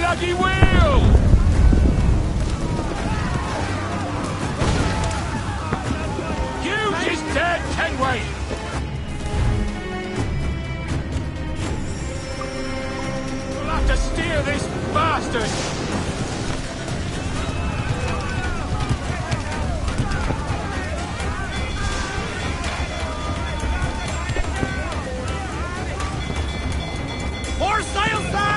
bloody wheel! Use his dead Kenway! We'll have to steer this bastard! More sail, sir!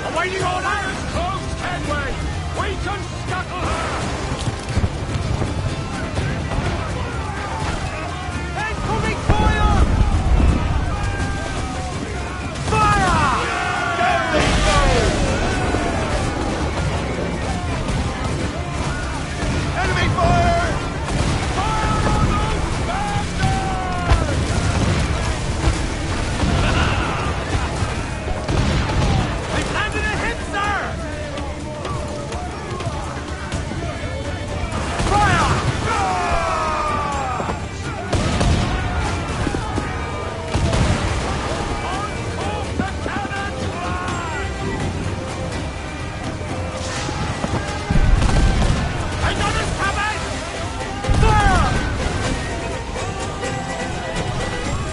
Awaiting orders! Close Kenway! We can scuttle her! Incoming fire! Fire! There they go! Enemy fire! Fire on those bastards! They've landed a hit, sir! Fire! Off the cannons fly! I got us coming! Fire!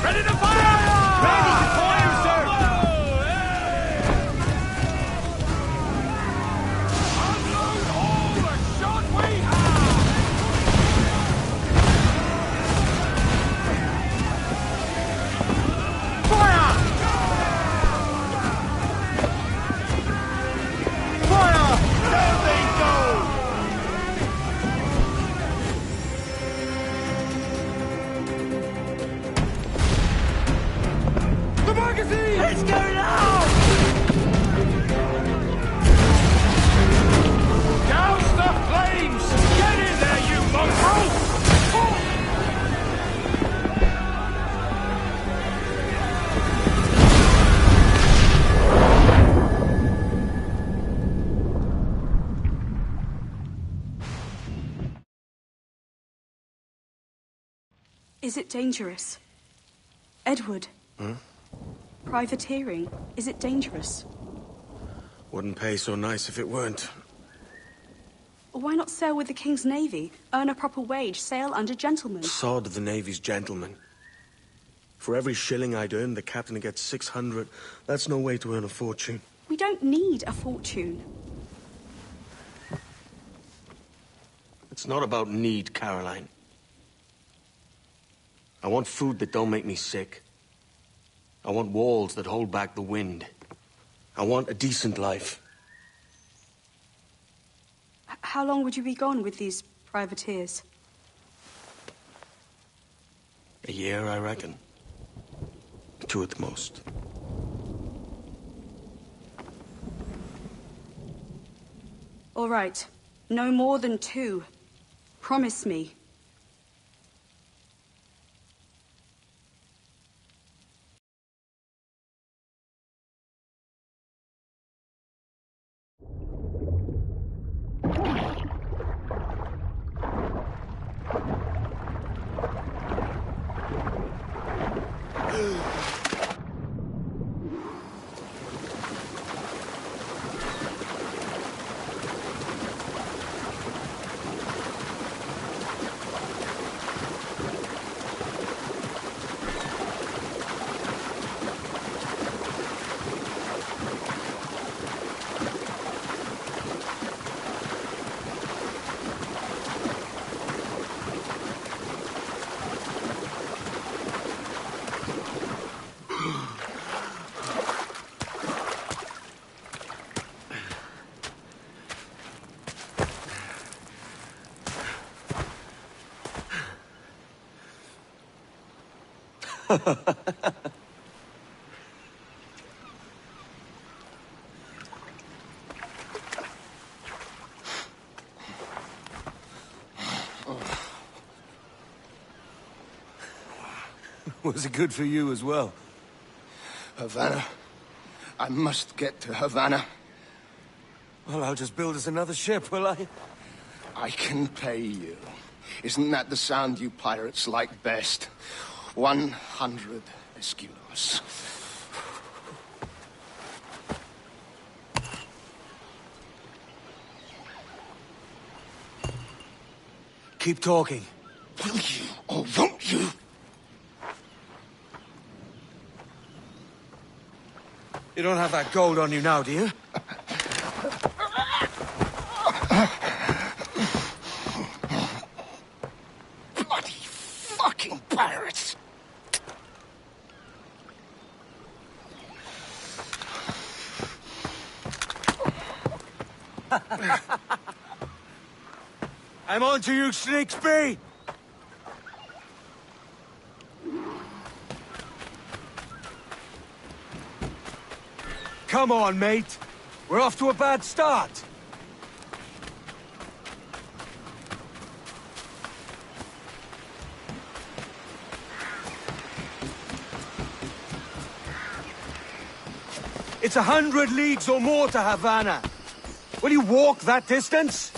Ready to fire! Ready to fire, sir! Unload all the shot we have! Fire! Fire! There they go! The magazine! It's going out! Douse the flames! Get in there, you mongrel! Is it dangerous? Edward? Privateering, is it dangerous? Wouldn't pay so nice if it weren't. Why not sail with the King's Navy, earn a proper wage, sail under gentlemen? Sod the Navy's gentlemen. For every shilling I'd earn, the captain gets 600. That's no way to earn a fortune. We don't need a fortune. It's not about need, Caroline. I want food that don't make me sick. I want walls that hold back the wind. I want a decent life. How long would you be gone with these privateers? A year, I reckon. 2 at the most. All right. No more than 2. Promise me. Was it good for you as well? Havana. I must get to Havana. Well, I'll just build us another ship, will I? I can pay you. Isn't that the sound you pirates like best? 100 escudos. Keep talking. Will you, or won't you? You don't have that gold on you now, do you? Bloody fucking pirates! I'm on to you, Snakesby! Come on, mate. We're off to a bad start. It's 100 leagues or more to Havana. Will you walk that distance?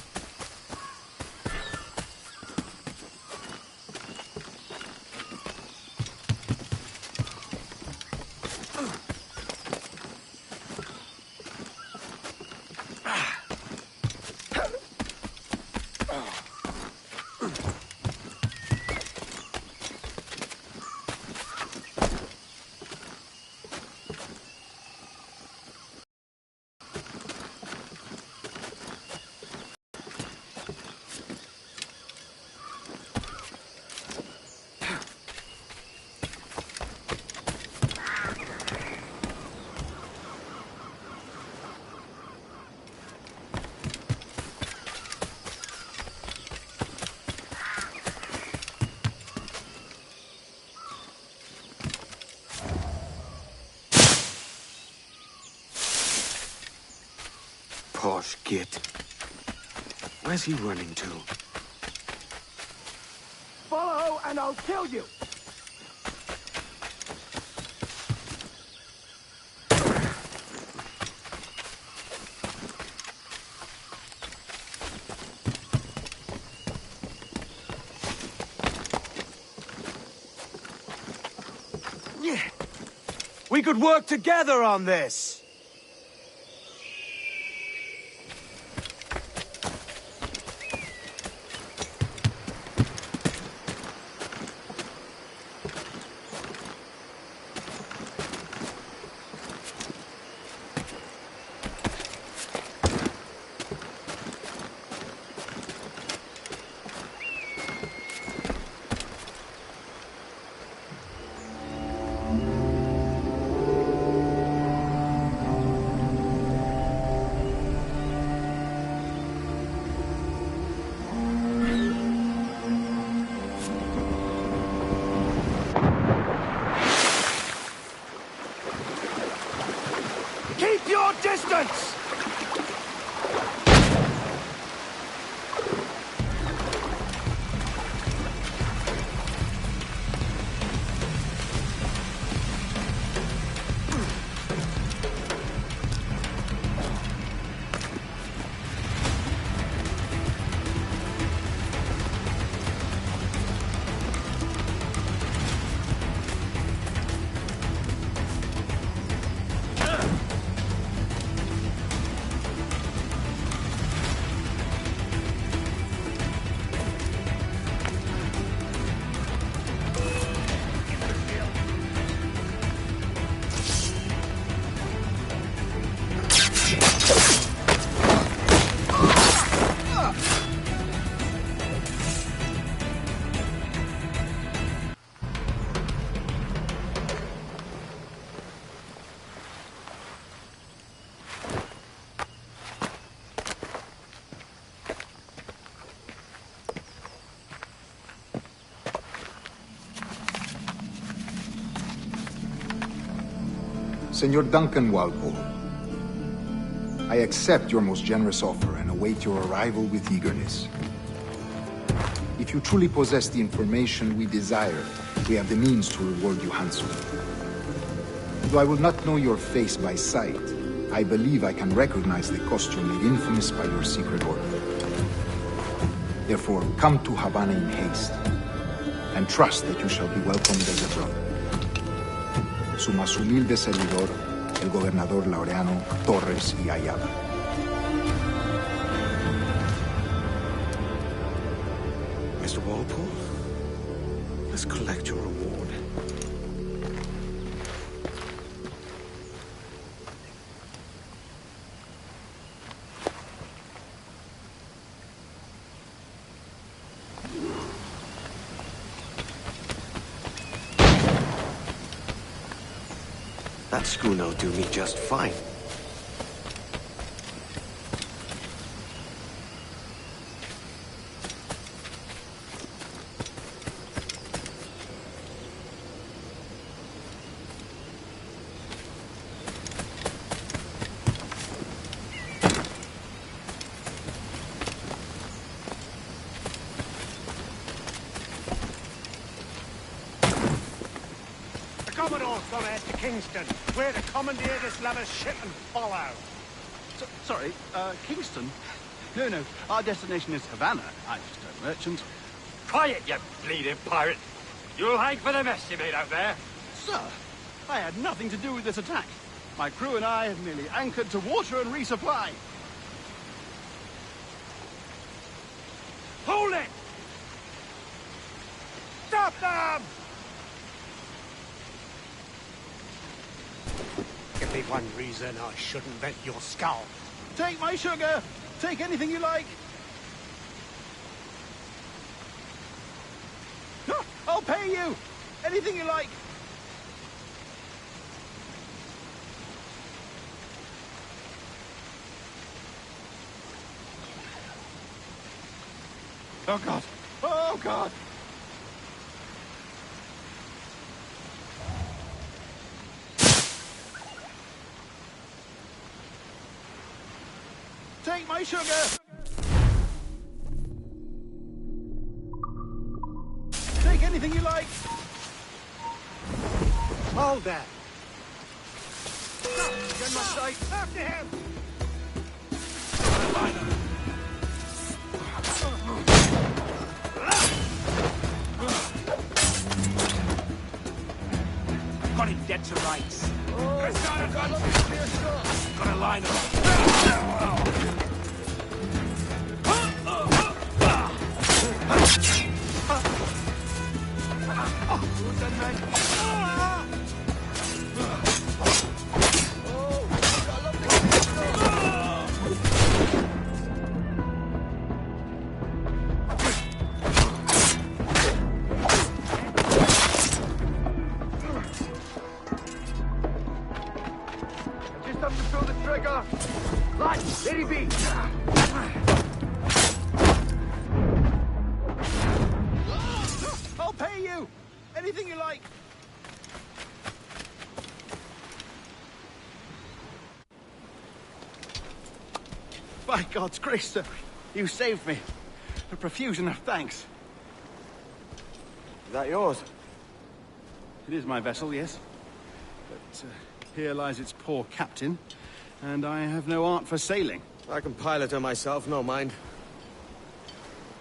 Posh git. Where's he running to? Follow and I'll kill you! We could work together on this! Keep your distance! Senor Duncan Walpole, I accept your most generous offer and await your arrival with eagerness. If you truly possess the information we desire, we have the means to reward you handsomely. Though I will not know your face by sight, I believe I can recognize the costume made infamous by your secret order. Therefore, come to Havana in haste, and trust that you shall be welcomed as a brother. Su más humilde servidor, el gobernador Laureano Torres y Ayala. Let's collect your reward. That schooner will do me just fine. Commodore's gone ahead to Kingston. We're to commandeer this lover's ship and follow. Sorry, Kingston? No, our destination is Havana. I'm just a merchant. Quiet, you bleeding pirate! You'll hang for the mess you made out there. Sir, I had nothing to do with this attack. My crew and I have merely anchored to water and resupply. Hold it! Stop them! Give me one reason I shouldn't vent your skull. Take my sugar! Take anything you like! No, I'll pay you! Anything you like! Oh, God! Oh, God! Take my sugar! Take anything you like! Hold there! Get my sight! After him! Got him dead to rights. Got a line of Just have to pull the trigger! Right, let it be! I'll pay you! Anything you like! By God's grace, sir, you saved me. A profusion of thanks. Is that yours? It is my vessel, yes. But here lies its poor captain, and I have no art for sailing. I can pilot her myself, no mind.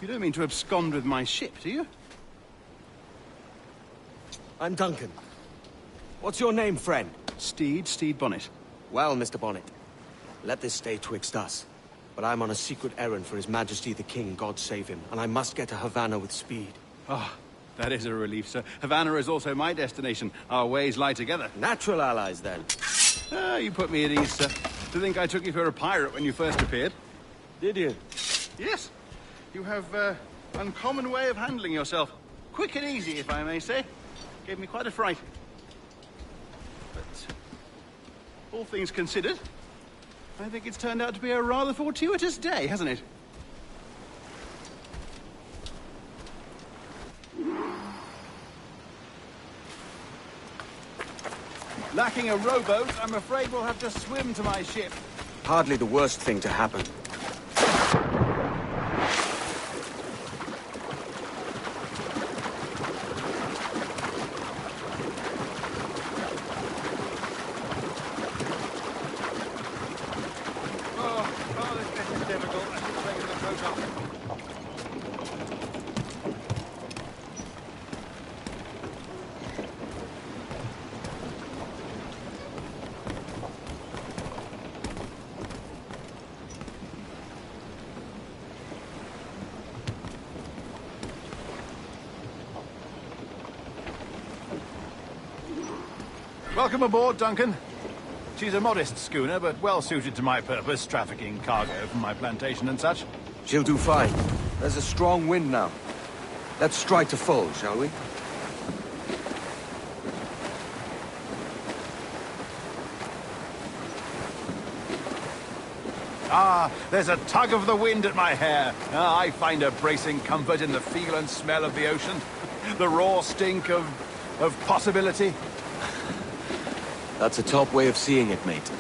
You don't mean to abscond with my ship, do you? I'm Duncan. What's your name, friend? Steed Bonnet. Well, Mr. Bonnet, let this stay twixt us. But I'm on a secret errand for His Majesty the King, God save him, and I must get to Havana with speed. Ah, that is a relief, sir. Havana is also my destination. Our ways lie together. Natural allies, then. Ah, you put me at ease, sir. To think I took you for a pirate when you first appeared. Did you? Yes. You have uncommon way of handling yourself. Quick and easy, if I may say. Gave me quite a fright. But all things considered, I think it's turned out to be a rather fortuitous day, hasn't it? Lacking a rowboat, I'm afraid we'll have to swim to my ship. Hardly the worst thing to happen. Oh, this bit is difficult. I should have taken the coat off. Welcome aboard, Duncan. She's a modest schooner, but well suited to my purpose, trafficking cargo from my plantation and such. She'll do fine. There's a strong wind now. Let's strike to full, shall we? Ah, there's a tug of the wind at my hair. Ah, I find a bracing comfort in the feel and smell of the ocean. The raw stink of possibility. That's a top way of seeing it, mate.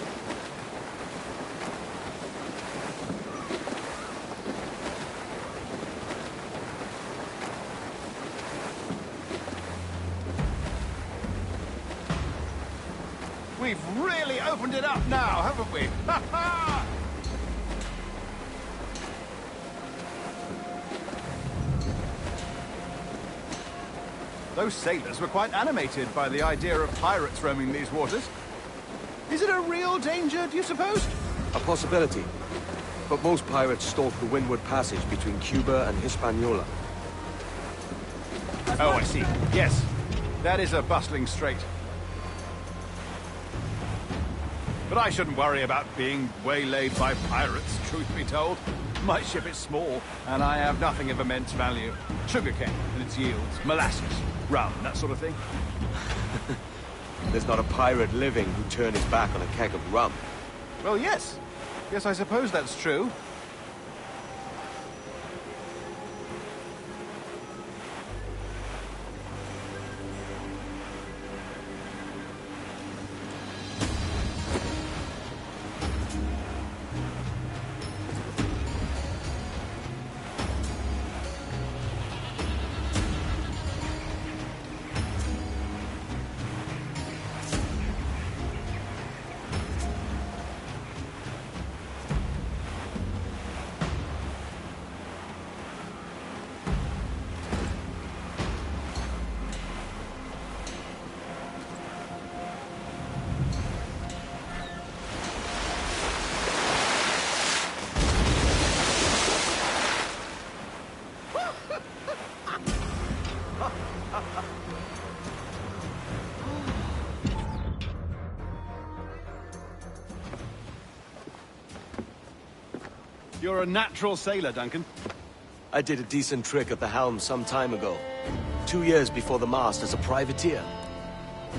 We've really opened it up now, haven't we? Ha ha! Those sailors were quite animated by the idea of pirates roaming these waters. Is it a real danger, do you suppose? A possibility. But most pirates stalk the windward passage between Cuba and Hispaniola. Oh, I see. Yes. That is a bustling strait. But I shouldn't worry about being waylaid by pirates, truth be told. My ship is small, and I have nothing of immense value. Sugarcane and its yields, molasses, rum, that sort of thing. There's not a pirate living who'd turn his back on a keg of rum. Well, yes. Yes, I suppose that's true. You're a natural sailor, Duncan. I did a decent trick at the helm some time ago. 2 years before the mast as a privateer.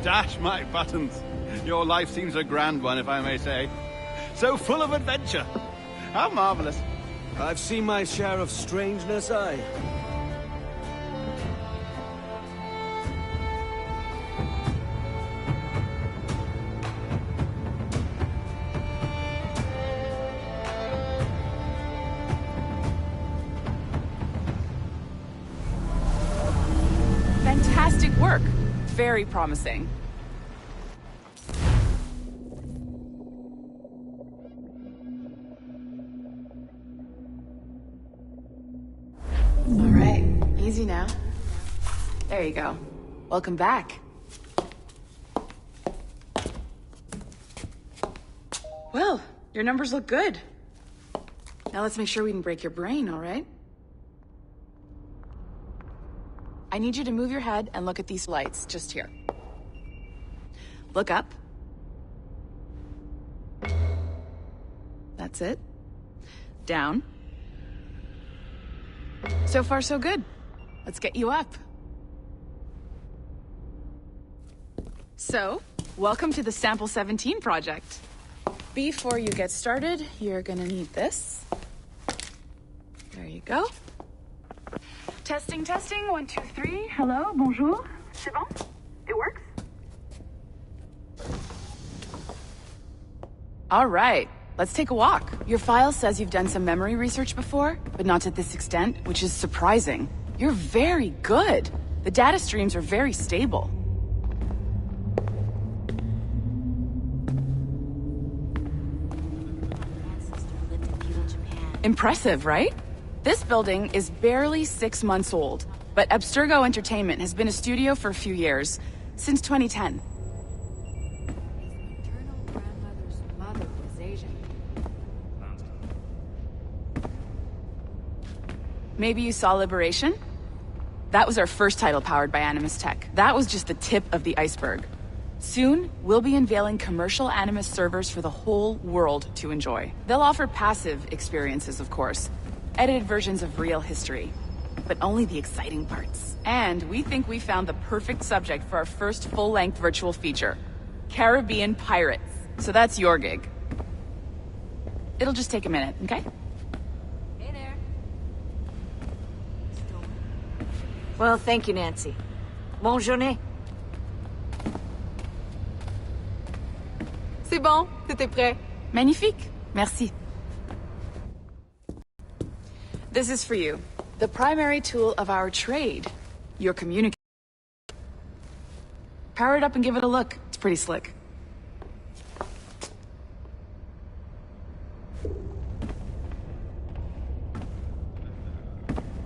Dash my buttons. Your life seems a grand one, if I may say. So full of adventure. How marvelous. I've seen my share of strangeness, aye. Fantastic work. Very promising. All right, easy now. There you go. Welcome back. Well, your numbers look good. Now let's make sure we can break your brain, all right? I need you to move your head and look at these lights, just here. Look up. That's it. Down. So far, so good. Let's get you up. So, welcome to the Sample 17 project. Before you get started, you're gonna need this. There you go. Testing, testing, 1, 2, 3. Hello, bonjour. C'est bon? It works? All right, let's take a walk. Your file says you've done some memory research before, but not to this extent, which is surprising. You're very good. The data streams are very stable. Impressive, right? This building is barely 6 months old, but Abstergo Entertainment has been a studio for a few years, since 2010. Maybe you saw Liberation? That was our first title powered by Animus Tech. That was just the tip of the iceberg. Soon, we'll be unveiling commercial Animus servers for the whole world to enjoy. They'll offer passive experiences, of course. Edited versions of real history. But only the exciting parts. And we think we found the perfect subject for our first full-length virtual feature. Caribbean pirates. So that's your gig. It'll just take a minute, okay? Hey there. Well, thank you, Nancy. Bonne journée. C'est bon, t'étais prêt. Magnifique. Merci. This is for you. The primary tool of our trade. Your communicator. Power it up and give it a look. It's pretty slick.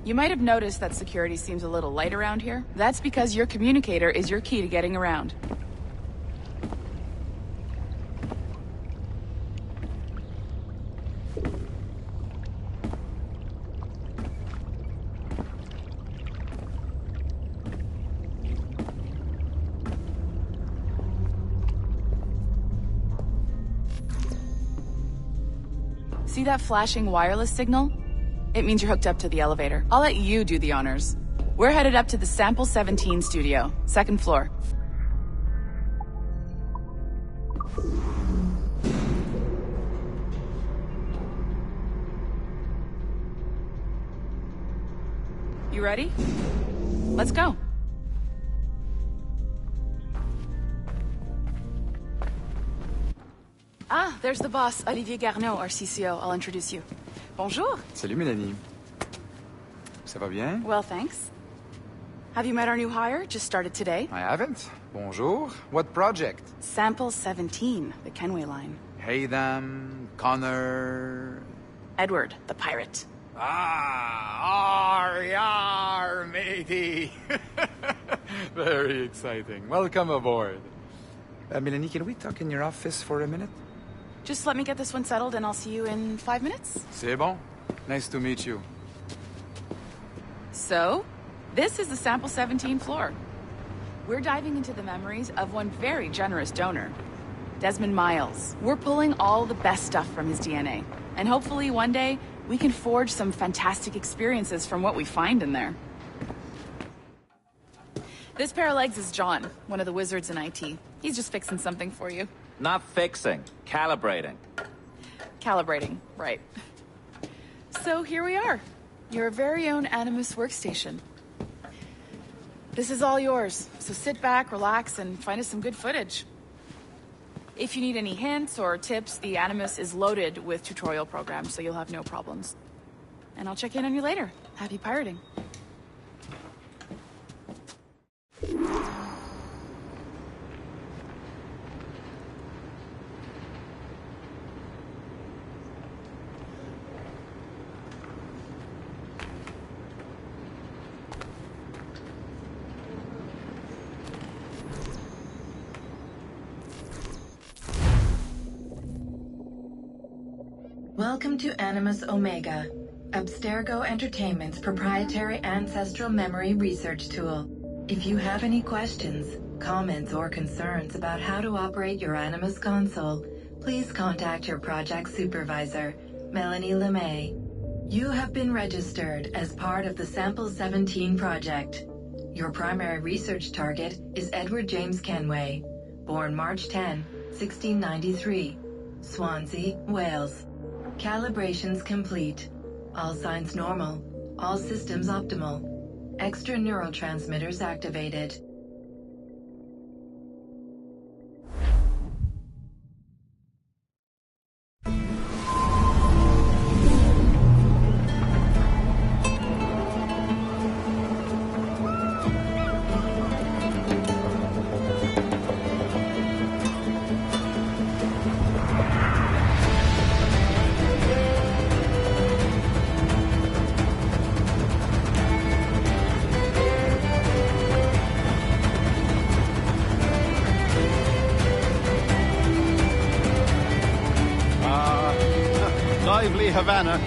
You might have noticed that security seems a little light around here. That's because your communicator is your key to getting around. See that flashing wireless signal? It means you're hooked up to the elevator. I'll let you do the honors. We're headed up to the Sample 17 studio, 2nd floor. You ready? Let's go. Ah, there's the boss, Olivier Garneau, our CCO. I'll introduce you. Bonjour. Salut, Mélanie. Ça va bien? Well, thanks. Have you met our new hire? Just started today. I haven't. Bonjour. What project? Sample 17, the Kenway line. Haytham, Connor... Edward, the pirate. Ah, yar, matey. Very exciting. Welcome aboard. Mélanie, can we talk in your office for a minute? Just let me get this one settled and I'll see you in 5 minutes. C'est bon. Nice to meet you. So, this is the Sample 17 floor. We're diving into the memories of one very generous donor, Desmond Miles. We're pulling all the best stuff from his DNA. And hopefully one day, we can forge some fantastic experiences from what we find in there. This pair of legs is John, one of the wizards in IT. He's just fixing something for you. Not fixing, calibrating. Calibrating, right. So here we are, your very own Animus workstation. This is all yours, so sit back, relax, and find us some good footage. If you need any hints or tips, the Animus is loaded with tutorial programs, so you'll have no problems. And I'll check in on you later. Happy pirating. Welcome to Animus Omega, Abstergo Entertainment's proprietary ancestral memory research tool. If you have any questions, comments, or concerns about how to operate your Animus console, please contact your project supervisor, Melanie LeMay. You have been registered as part of the Sample 17 project. Your primary research target is Edward James Kenway, born March 10, 1693, Swansea, Wales. Calibrations complete. All signs normal. All systems optimal. Extra neurotransmitters activated. Lively Havana.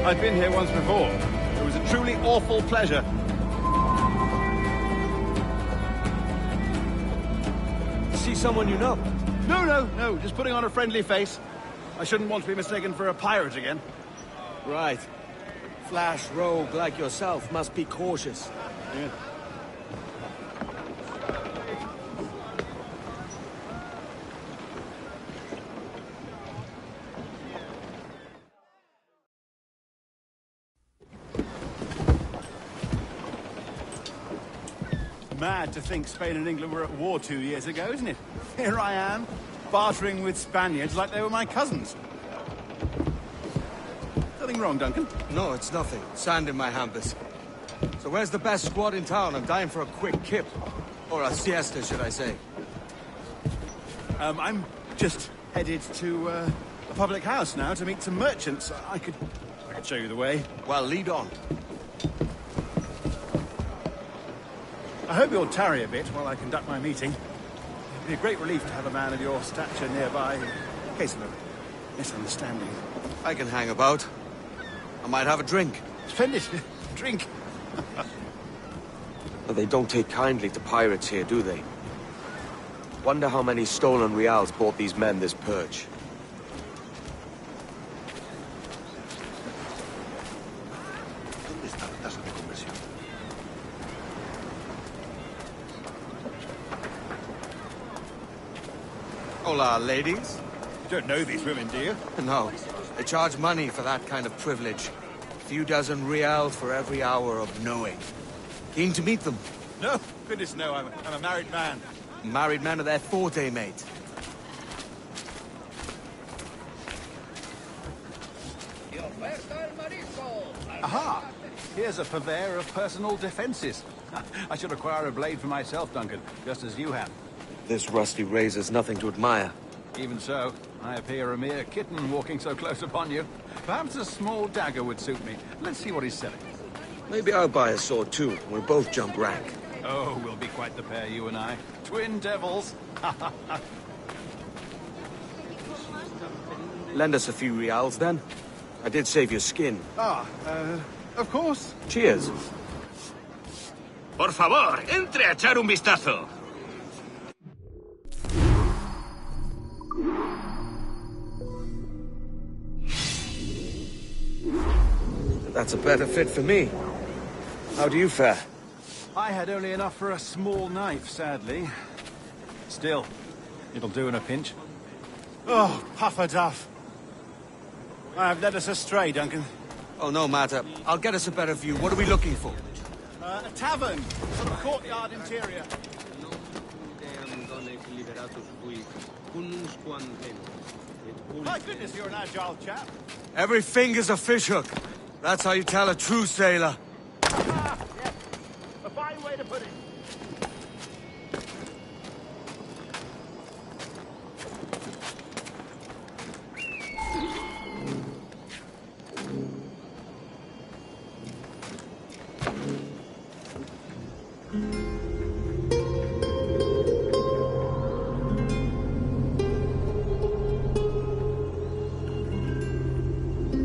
I've been here once before. It was a truly awful pleasure. see someone you know? No, just putting on a friendly face. I shouldn't want to be mistaken for a pirate again. Right. Flash rogue like yourself must be cautious. Yeah. Mad to think Spain and England were at war 2 years ago, isn't it? Here I am, bartering with Spaniards like they were my cousins. Nothing wrong, Duncan? No, it's nothing. Sand in my hampers. So where's the best squad in town? I'm dying for a quick kip. Or a siesta, should I say. I'm just headed to a public house now to meet some merchants. I could show you the way. Well, lead on. I hope you'll tarry a bit while I conduct my meeting. It'd be a great relief to have a man of your stature nearby in case of a misunderstanding. I can hang about. I might have a drink. Splendid. Drink. But they don't take kindly to pirates here, do they? Wonder how many stolen reals bought these men this purge. Hola, ladies. You don't know these women, do you? No. They charge money for that kind of privilege. A few dozen reals for every hour of knowing. Keen to meet them? No, goodness no, I'm a married man. Married men are their forte, mate. Aha! Here's a purveyor of personal defenses. I should acquire a blade for myself, Duncan, just as you have. This rusty razor's nothing to admire. Even so, I appear a mere kitten walking so close upon you. Perhaps a small dagger would suit me. Let's see what he's selling. Maybe I'll buy a sword too. We'll both jump rank. Oh, we'll be quite the pair, you and I. Twin devils. Lend us a few reals, then. I did save your skin. Of course. Cheers. Por favor, entre a echar un vistazo. That's a better fit for me. How do you fare? I had only enough for a small knife, sadly. Still, it'll do in a pinch. Oh, puffer duff. I have led us astray, Duncan. Oh, no matter. I'll get us a better view. What are we looking for? A tavern. Sort of courtyard interior. My goodness, you're an agile chap. Every finger's a fishhook. That's how you tell a true sailor. Ah, yes. A fine way to put it.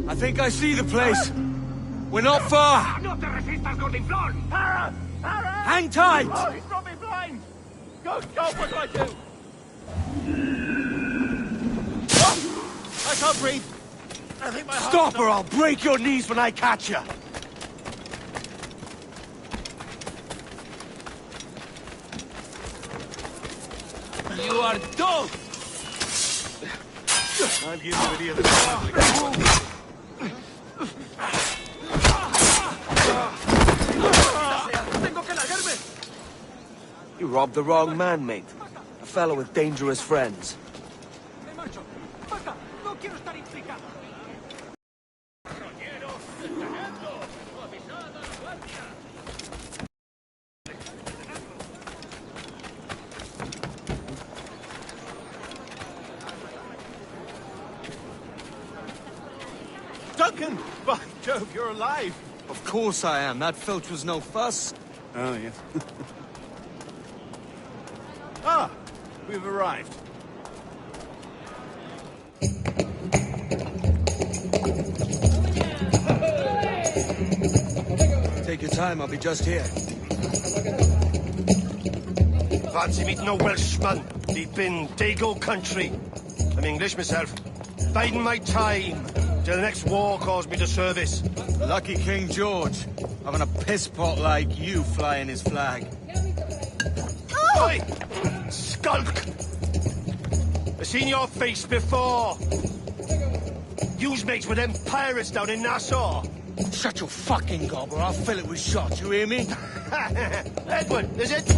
I think I see the place. We're not far. No te resistas, gordinflón! Para! Para! Hang tight! Oh, he's brought me blind! Go, what do I do? Oh, I can't breathe. I think my heart's Stop or I'll break your knees when I catch you. You are done! I'm used to the other You robbed the wrong man, mate. A fellow with dangerous friends. Duncan! By Jove, you're alive! Of course I am. That filch was no fuss. Oh, yes. Ah! We've arrived. Take your time, I'll be just here. Fancy meeting a Welshman deep in Dago country. I'm English myself. Biding my time till the next war calls me to service. Lucky King George, having a piss pot like you flying his flag. Oi! Skulk! I've seen your face before. You's mates with them pirates down in Nassau. Shut your fucking gob or I'll fill it with shots, you hear me? Edward, is it?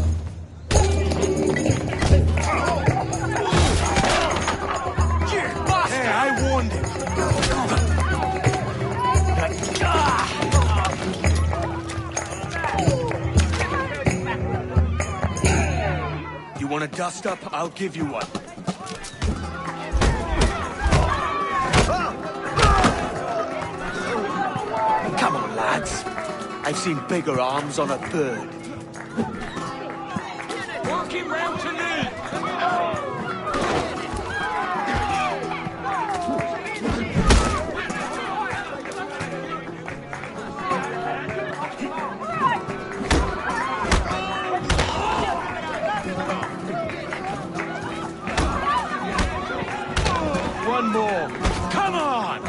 Hey, I warned him. You want a dust up? I'll give you one. Come on, lads. I've seen bigger arms on a bird. Walk him round to me! One more. Come on!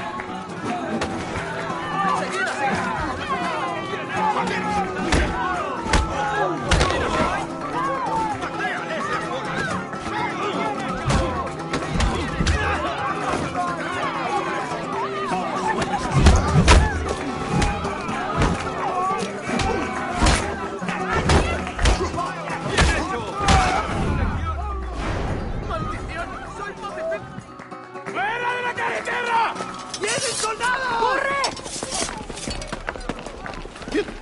¡Fuera de la carretera! ¡Vienen soldados! ¡Corre!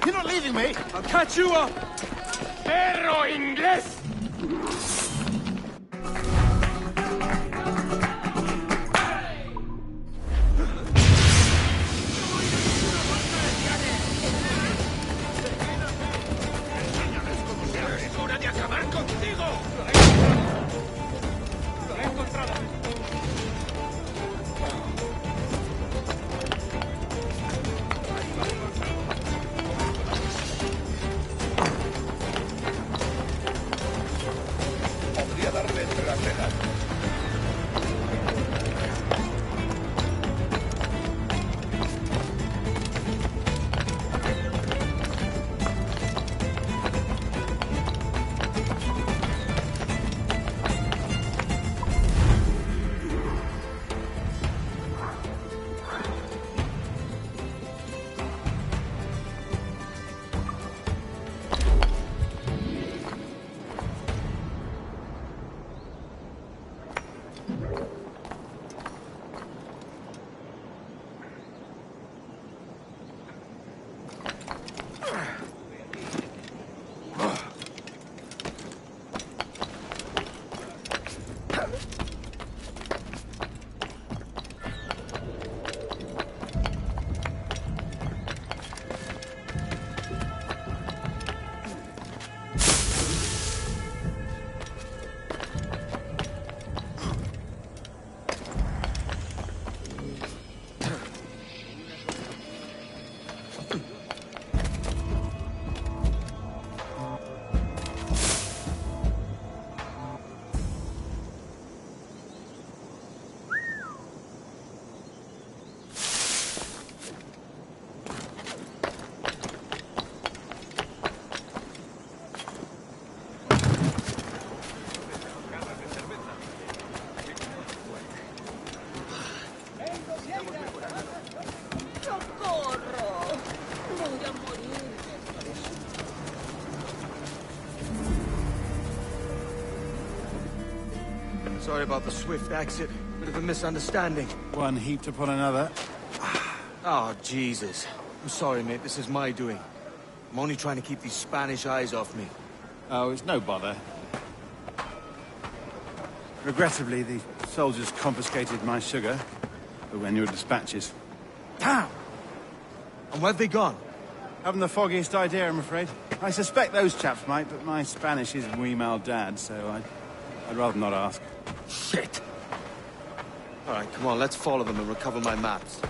You're not leaving me. I'll catch you up! ¡Perro inglés! ¡Es hora de acabar contigo! ¡Lo he encontrado! Podría darle entre las cejas. Sorry about the swift exit. Bit of a misunderstanding. One heaped upon another. Oh, Jesus. I'm sorry, mate. This is my doing. I'm only trying to keep these Spanish eyes off me. Oh, it's no bother. Regrettably, the soldiers confiscated my sugar when your dispatches. Damn! And where've they gone? Haven't the foggiest idea, I'm afraid. I suspect those chaps might, but my Spanish is muy mal dad, so I'd rather not ask. Shit! All right, come on, let's follow them and recover my maps.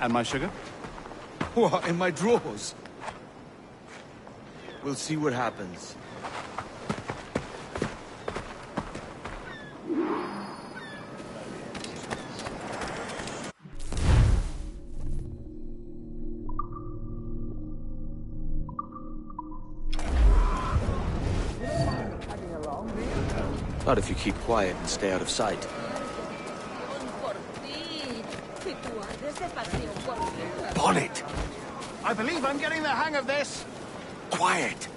And my sugar? What, in my drawers? We'll see what happens. Not if you keep quiet and stay out of sight. Bonnet! I believe I'm getting the hang of this. Quiet!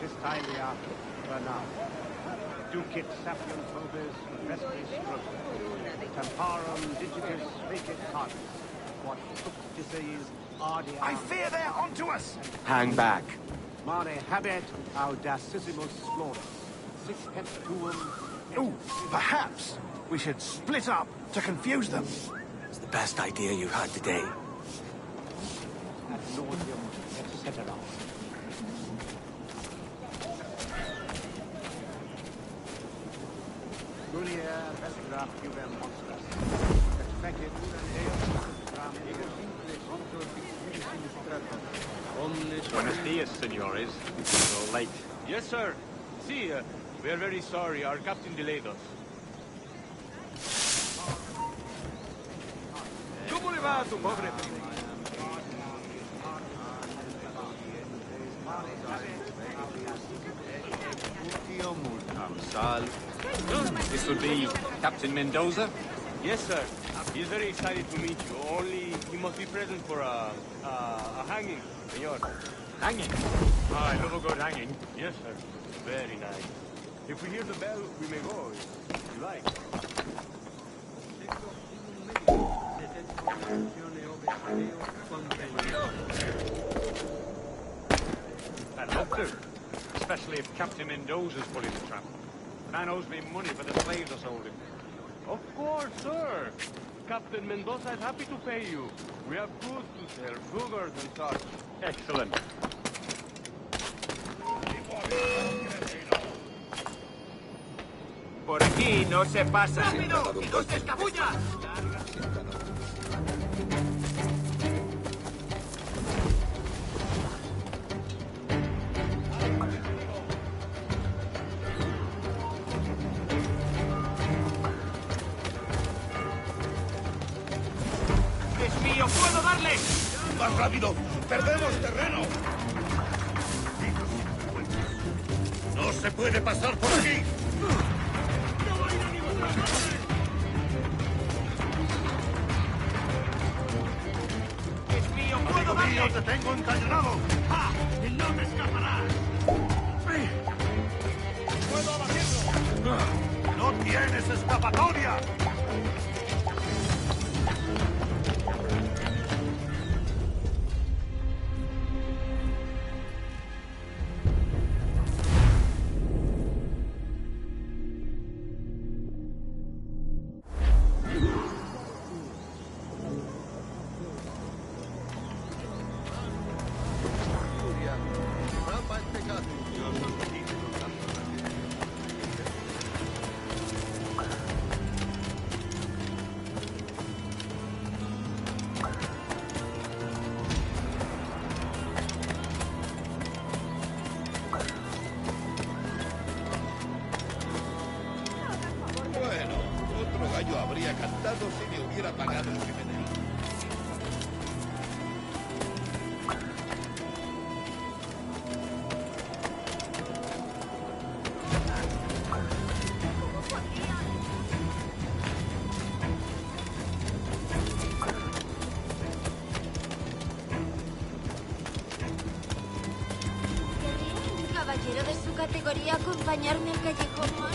This time we are now. Ducit sapiens vobis, vestris scrotum. Temparum digitis fecit targus. What disease ardiam... I fear they're onto us! Hang back. Mare habet audacissimus flores. Six hep tuum... Ooh, perhaps we should split up to confuse them. It's the best idea you've had today. Ad nauseam, etc. Mulier vestra pudem monstras. Et fecit ram Buenos dias, senores. So late. Yes, sir. See, we are very sorry. Our captain delayed us. ¿Cómo le va a tu pobre primo? This would be Captain Mendoza? Yes, sir. He's very excited to meet you. Only he must be present for a hanging, senor. Hanging? Oh, I love a good hanging. Yes, sir. Very nice. If we hear the bell, we may go, if you like. I'd love to. Especially if Captain Mendoza's pulling the trap. The man owes me money for the slaves I sold him. Of course, sir. Captain Mendoza is happy to pay you. We have goods to sell, sugars and such. Excellent. Por aquí no se pasa. ¡Rápido! ¡Y no se escabulla! ¡Es mío! ¡Puedo darle! ¡Más rápido! ¡Perdemos terreno! ¡No se puede pasar por aquí! ¡Es mío! ¡Puedo darle! ¡Te tengo encañonado! ¡Ja! ¡Y no te escaparás! ¡Puedo abatirlo! ¡No tienes escapatoria! Yo habría cantado si me hubiera pagado el criminal. ¿Querría un caballero de su categoría acompañarme al callejón más?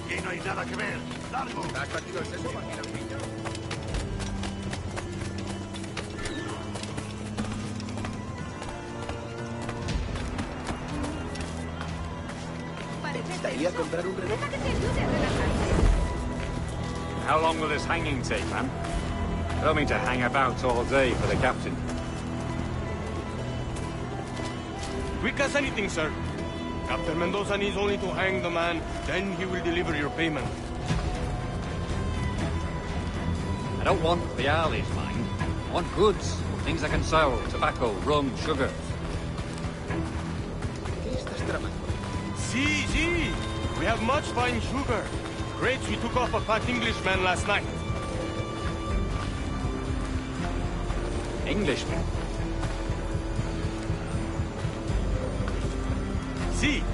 Aquí no hay nada que ver. ¡Largo! ¿Has batido el seso, máquina, niño? ¿Te gustaría comprar un reloj? How long will this hanging take, man? I don't mean to hang about all day for the captain. Quick as anything, sir. Captain Mendoza needs only to hang the man, then he will deliver your payment. I don't want reales, mind. I want goods. Things I can sell. Tobacco, rum, sugar. See. We have much fine sugar. Crates we took off a fat Englishman last night. Englishman? See.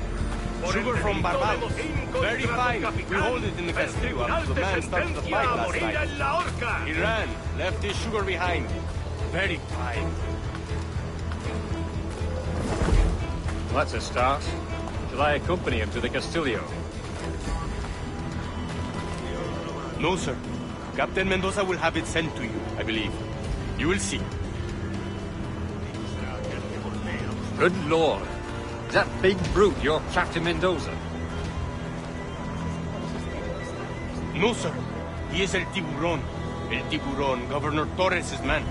Sugar from Barbados. Very fine. We hold it in the Castillo after the man started the fight last night. He ran, left his sugar behind. Very fine. Well, that's a start. Shall I accompany him to the Castillo? No, sir. Captain Mendoza will have it sent to you, I believe. You will see. Good lord. Is that big brute your Captain Mendoza? No, sir. He is El Tiburon. El Tiburon, Governor Torres' man.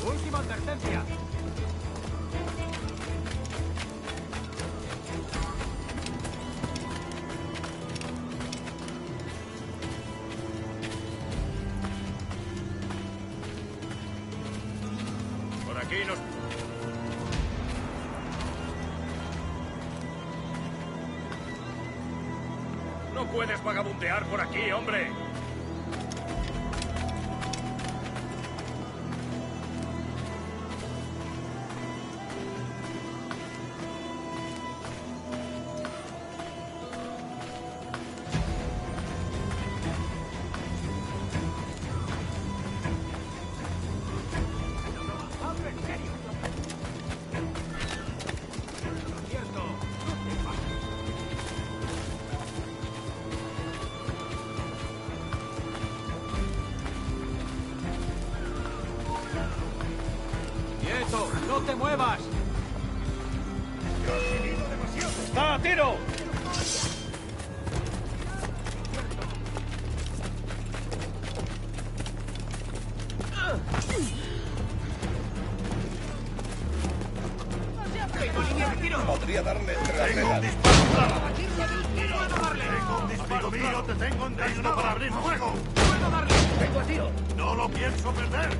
Última advertencia. Por aquí nos... No puedes vagabundear por aquí, hombre. ¡Quieto! ¡No te muevas! ¡Está a tiro! Podría darle entre las ¡Tengo un venas. disparo mío! ¡Te tengo entre uno para abrir fuego! ¡Puedo darle! ¡Tengo a tiro! ¡No lo pienso perder!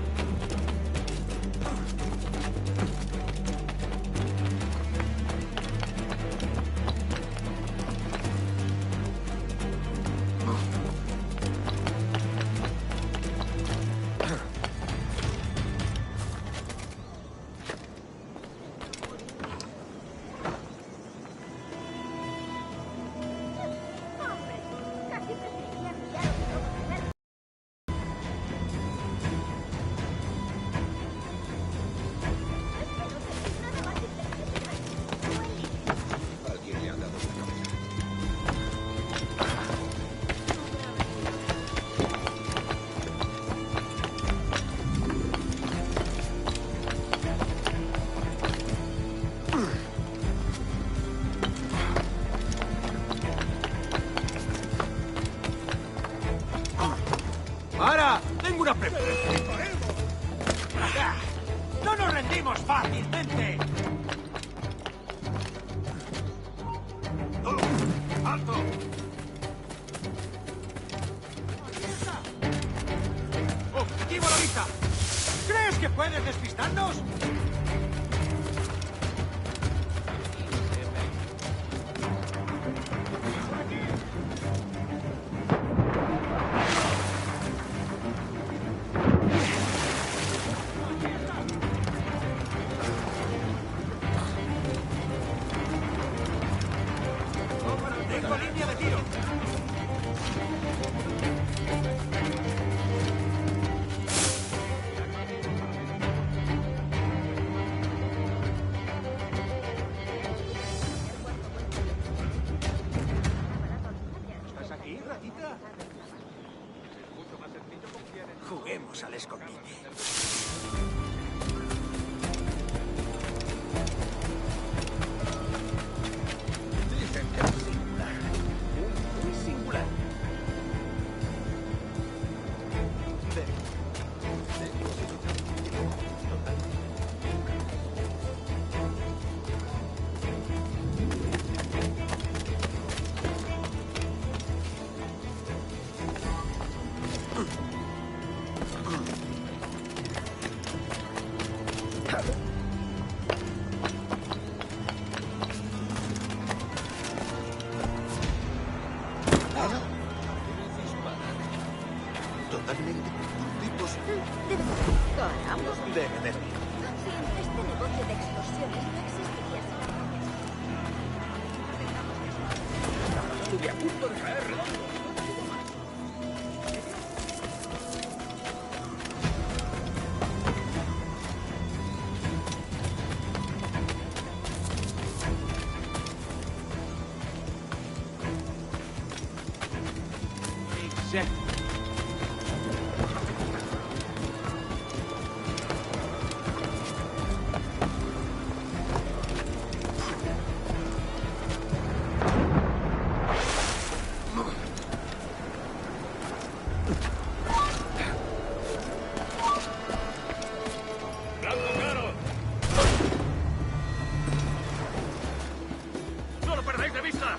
Alguien le ha dado la cabeza. ¡Para! ¡Tengo una pregunta! ¡No nos rendimos fácilmente! ¡Alto! ¡Objetivo a la vista! ¿Crees que puedes despistarnos? Vamos al escondite. Dicen que es singular. Muy singular. Totalmente. Tipos. Caramba. Debe de. Sí, este negocio de explosiones no existiría sin Estuve a punto de caer redondo. Exactly. ¡Blanco claro! ¡No lo perdáis de vista!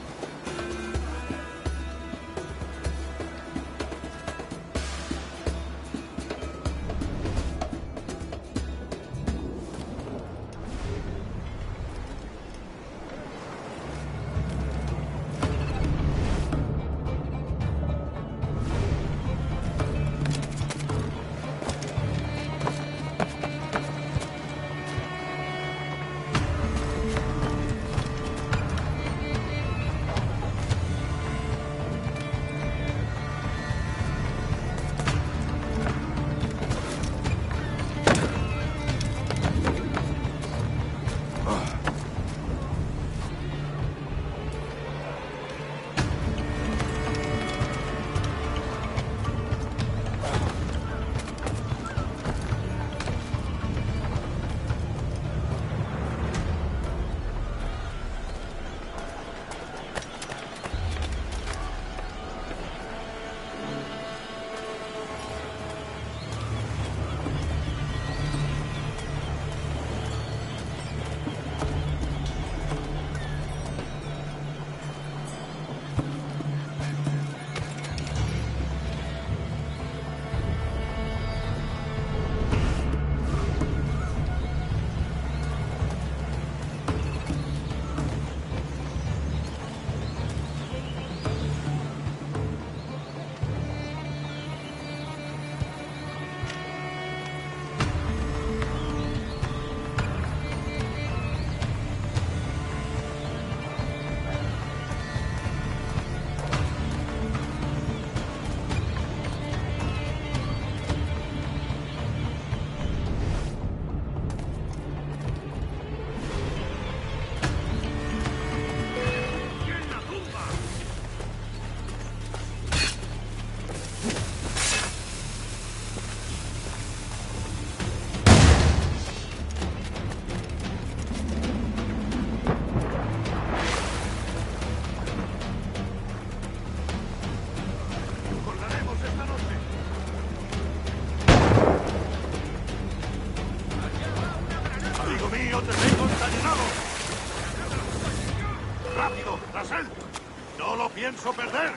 ¡Amigo mío, te tengo encadenado! ¡Rápido, tras él! ¡No lo pienso perder!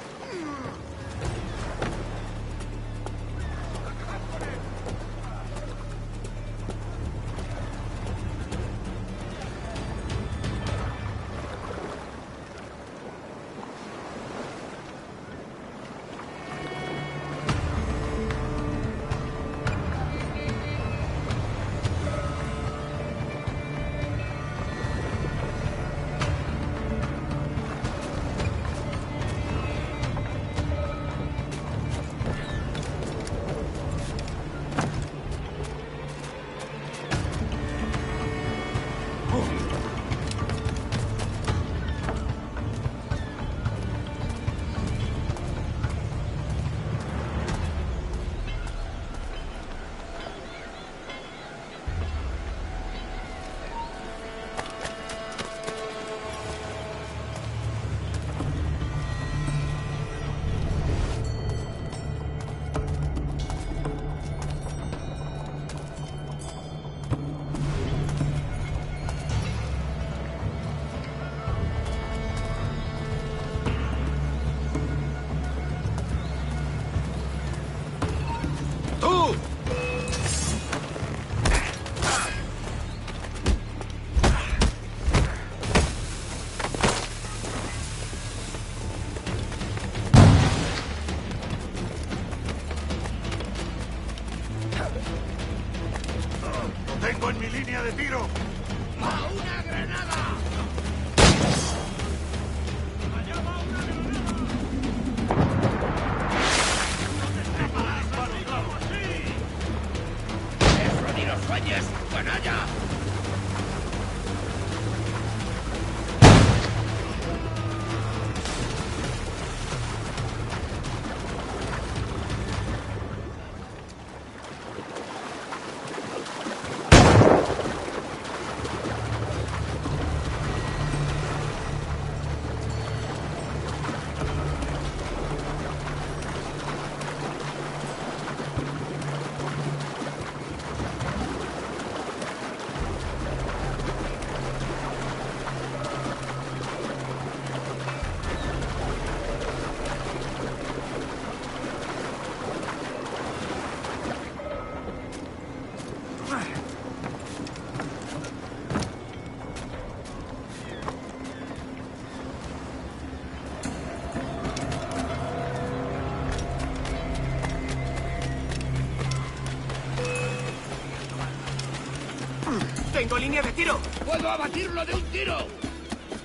Tengo línea de tiro. ¡Puedo abatirlo de un tiro!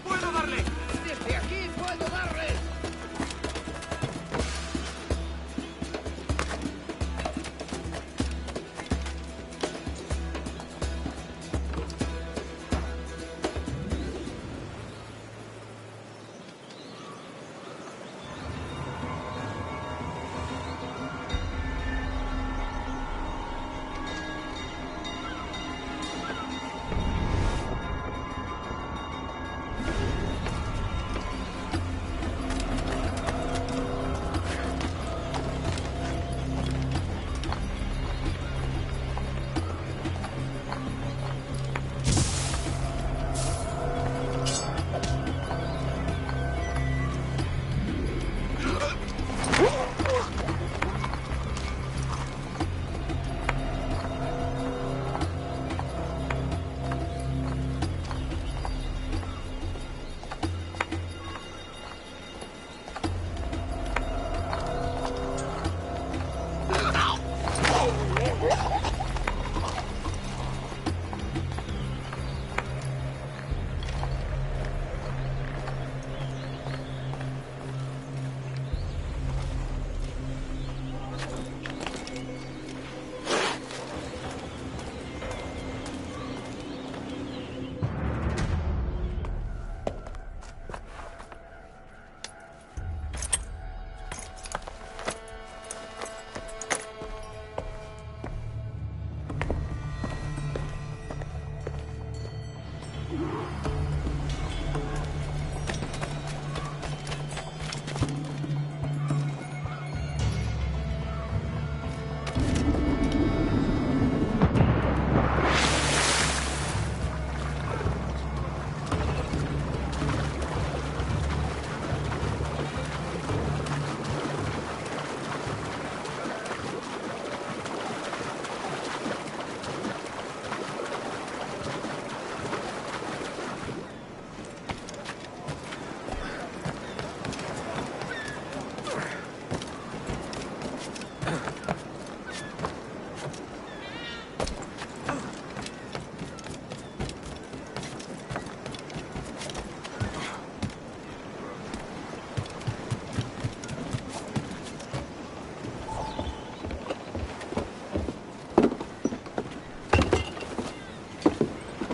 ¡Puedo darle! ¡Desde aquí puedo darle!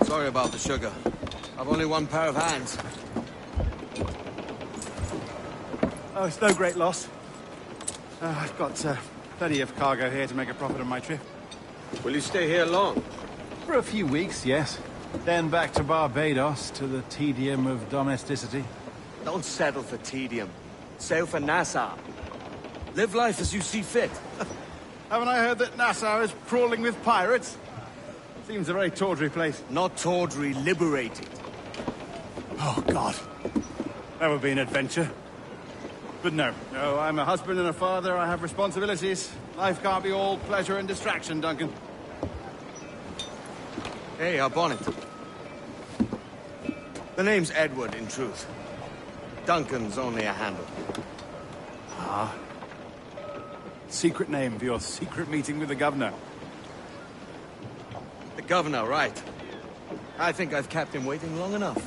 Sorry about the sugar. I've only one pair of hands. Oh, it's no great loss. I've got plenty of cargo here to make a profit on my trip. Will you stay here long? For a few weeks, yes. Then back to Barbados, to the tedium of domesticity. Don't settle for tedium. Sail for Nassau. Live life as you see fit. Haven't I heard that Nassau is crawling with pirates? Seems a very tawdry place. Not tawdry, liberated. Oh, God. That would be an adventure. But no, I'm a husband and a father. I have responsibilities. Life can't be all pleasure and distraction, Duncan. Hey, our bonnet. The name's Edward, in truth. Duncan's only a handle. Ah. Secret name for your secret meeting with the governor. The governor, right. I think I've kept him waiting long enough.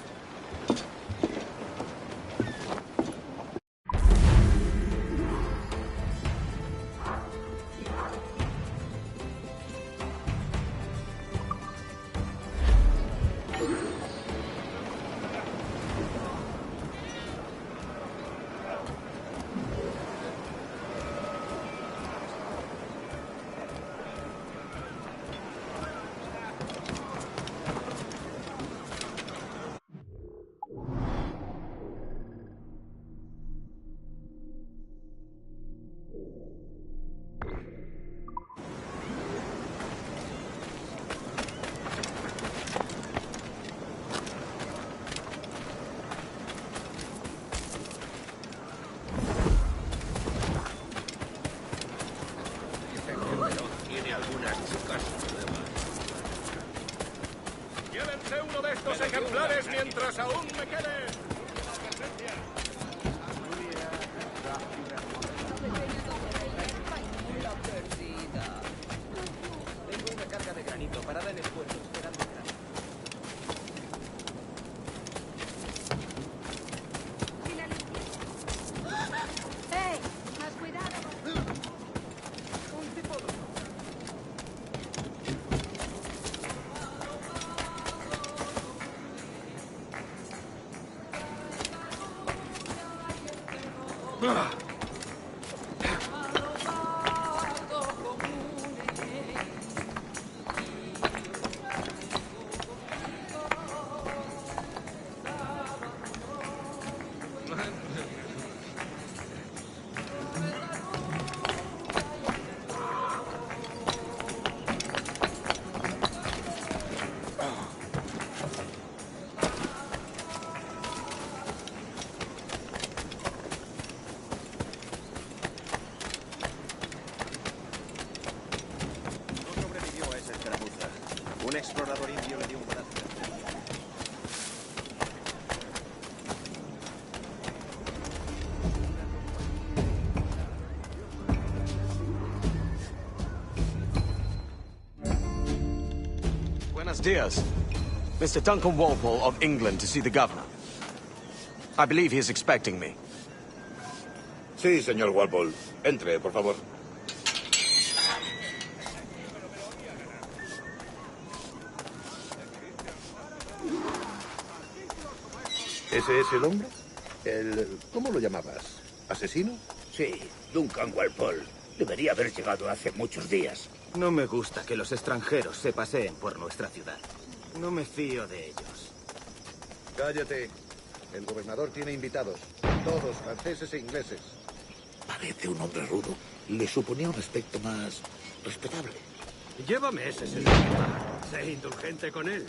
Llévense uno de estos ejemplares mientras aún me quede. Tengo una carga de granito parada en el puerto, esperando el tráfico. Un explorador indio le dio un brazo. Buenos dias. Mr. Duncan Walpole of England to see the governor. I believe he is expecting me. Sí, señor Walpole. Entre, por favor. ¿Ese es el hombre? ¿Cómo lo llamabas? ¿Asesino? Sí, Duncan Walpole. Debería haber llegado hace muchos días. No me gusta que los extranjeros se paseen por nuestra ciudad. No me fío de ellos. Cállate. El gobernador tiene invitados. Todos franceses e ingleses. Parece un hombre rudo. Le suponía un aspecto más respetable. Llévame ese señor. Sé indulgente con él.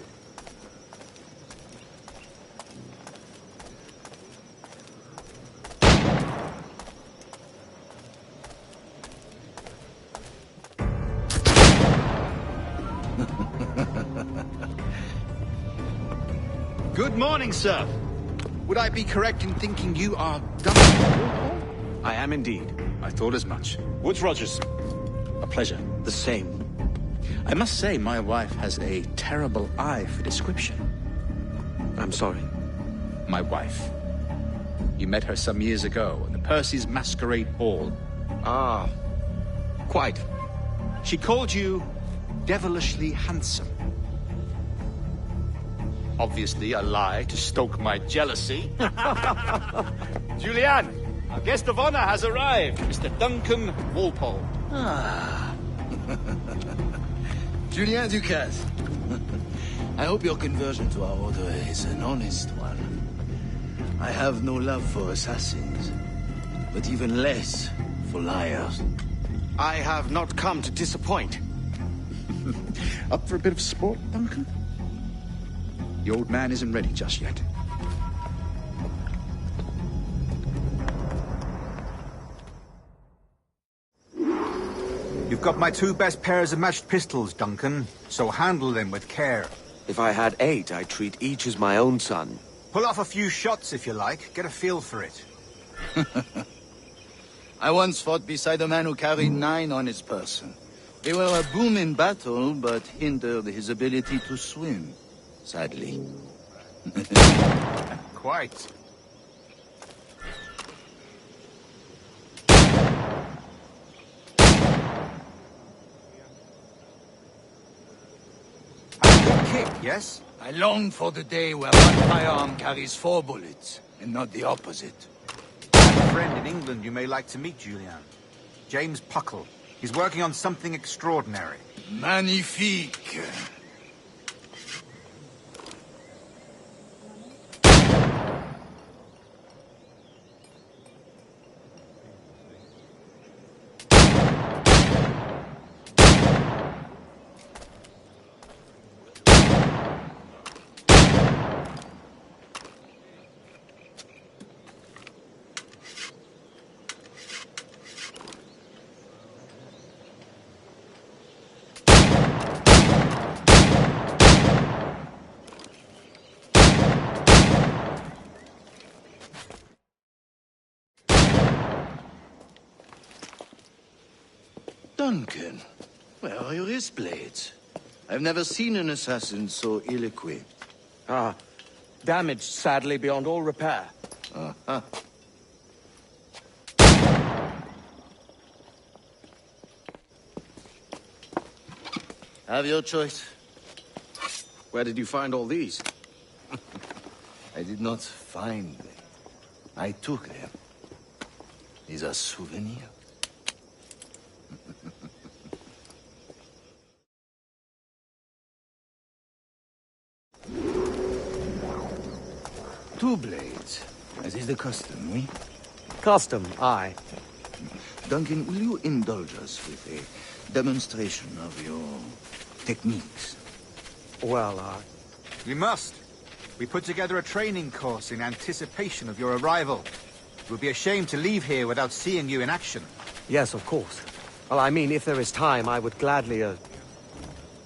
Good morning, sir. Would I be correct in thinking you are Duncan? I am indeed. I thought as much. Woods Rogers. A pleasure. The same. I must say, my wife has a terrible eye for description. I'm sorry. My wife. You met her some years ago at the Percy's Masquerade Ball. Ah, quite. She called you devilishly handsome. Obviously a lie to stoke my jealousy. Julianne, our guest of honor has arrived, Mr. Duncan Walpole. Ah. Julien Ducasse. I hope your conversion to our order is an honest one. I have no love for assassins, but even less for liars. I have not come to disappoint. Up for a bit of sport, Duncan? The old man isn't ready just yet. You've got my two best pairs of matched pistols, Duncan, so handle them with care. If I had 8, I'd treat each as my own son. Pull off a few shots if you like. Get a feel for it. I once fought beside a man who carried 9 on his person. They were a boon in battle, but hindered his ability to swim, sadly. Quite. A good kick, yes? I long for the day where one firearm carries 4 bullets, and not the opposite. I have a friend in England you may like to meet, Julian. James Puckle. He's working on something extraordinary. Magnifique. Duncan, where are your wrist blades? I've never seen an assassin so ill-equipped. Ah, damaged, sadly, beyond all repair. Uh-huh. Have your choice. Where did you find all these? I did not find them. I took them. is a souvenir. Two blades, as is the custom, oui? Custom, aye. Duncan, will you indulge us with a demonstration of your techniques? Well, We must. We put together a training course in anticipation of your arrival. It would be a shame to leave here without seeing you in action. Yes, of course. Well, I mean, if there is time, I would gladly,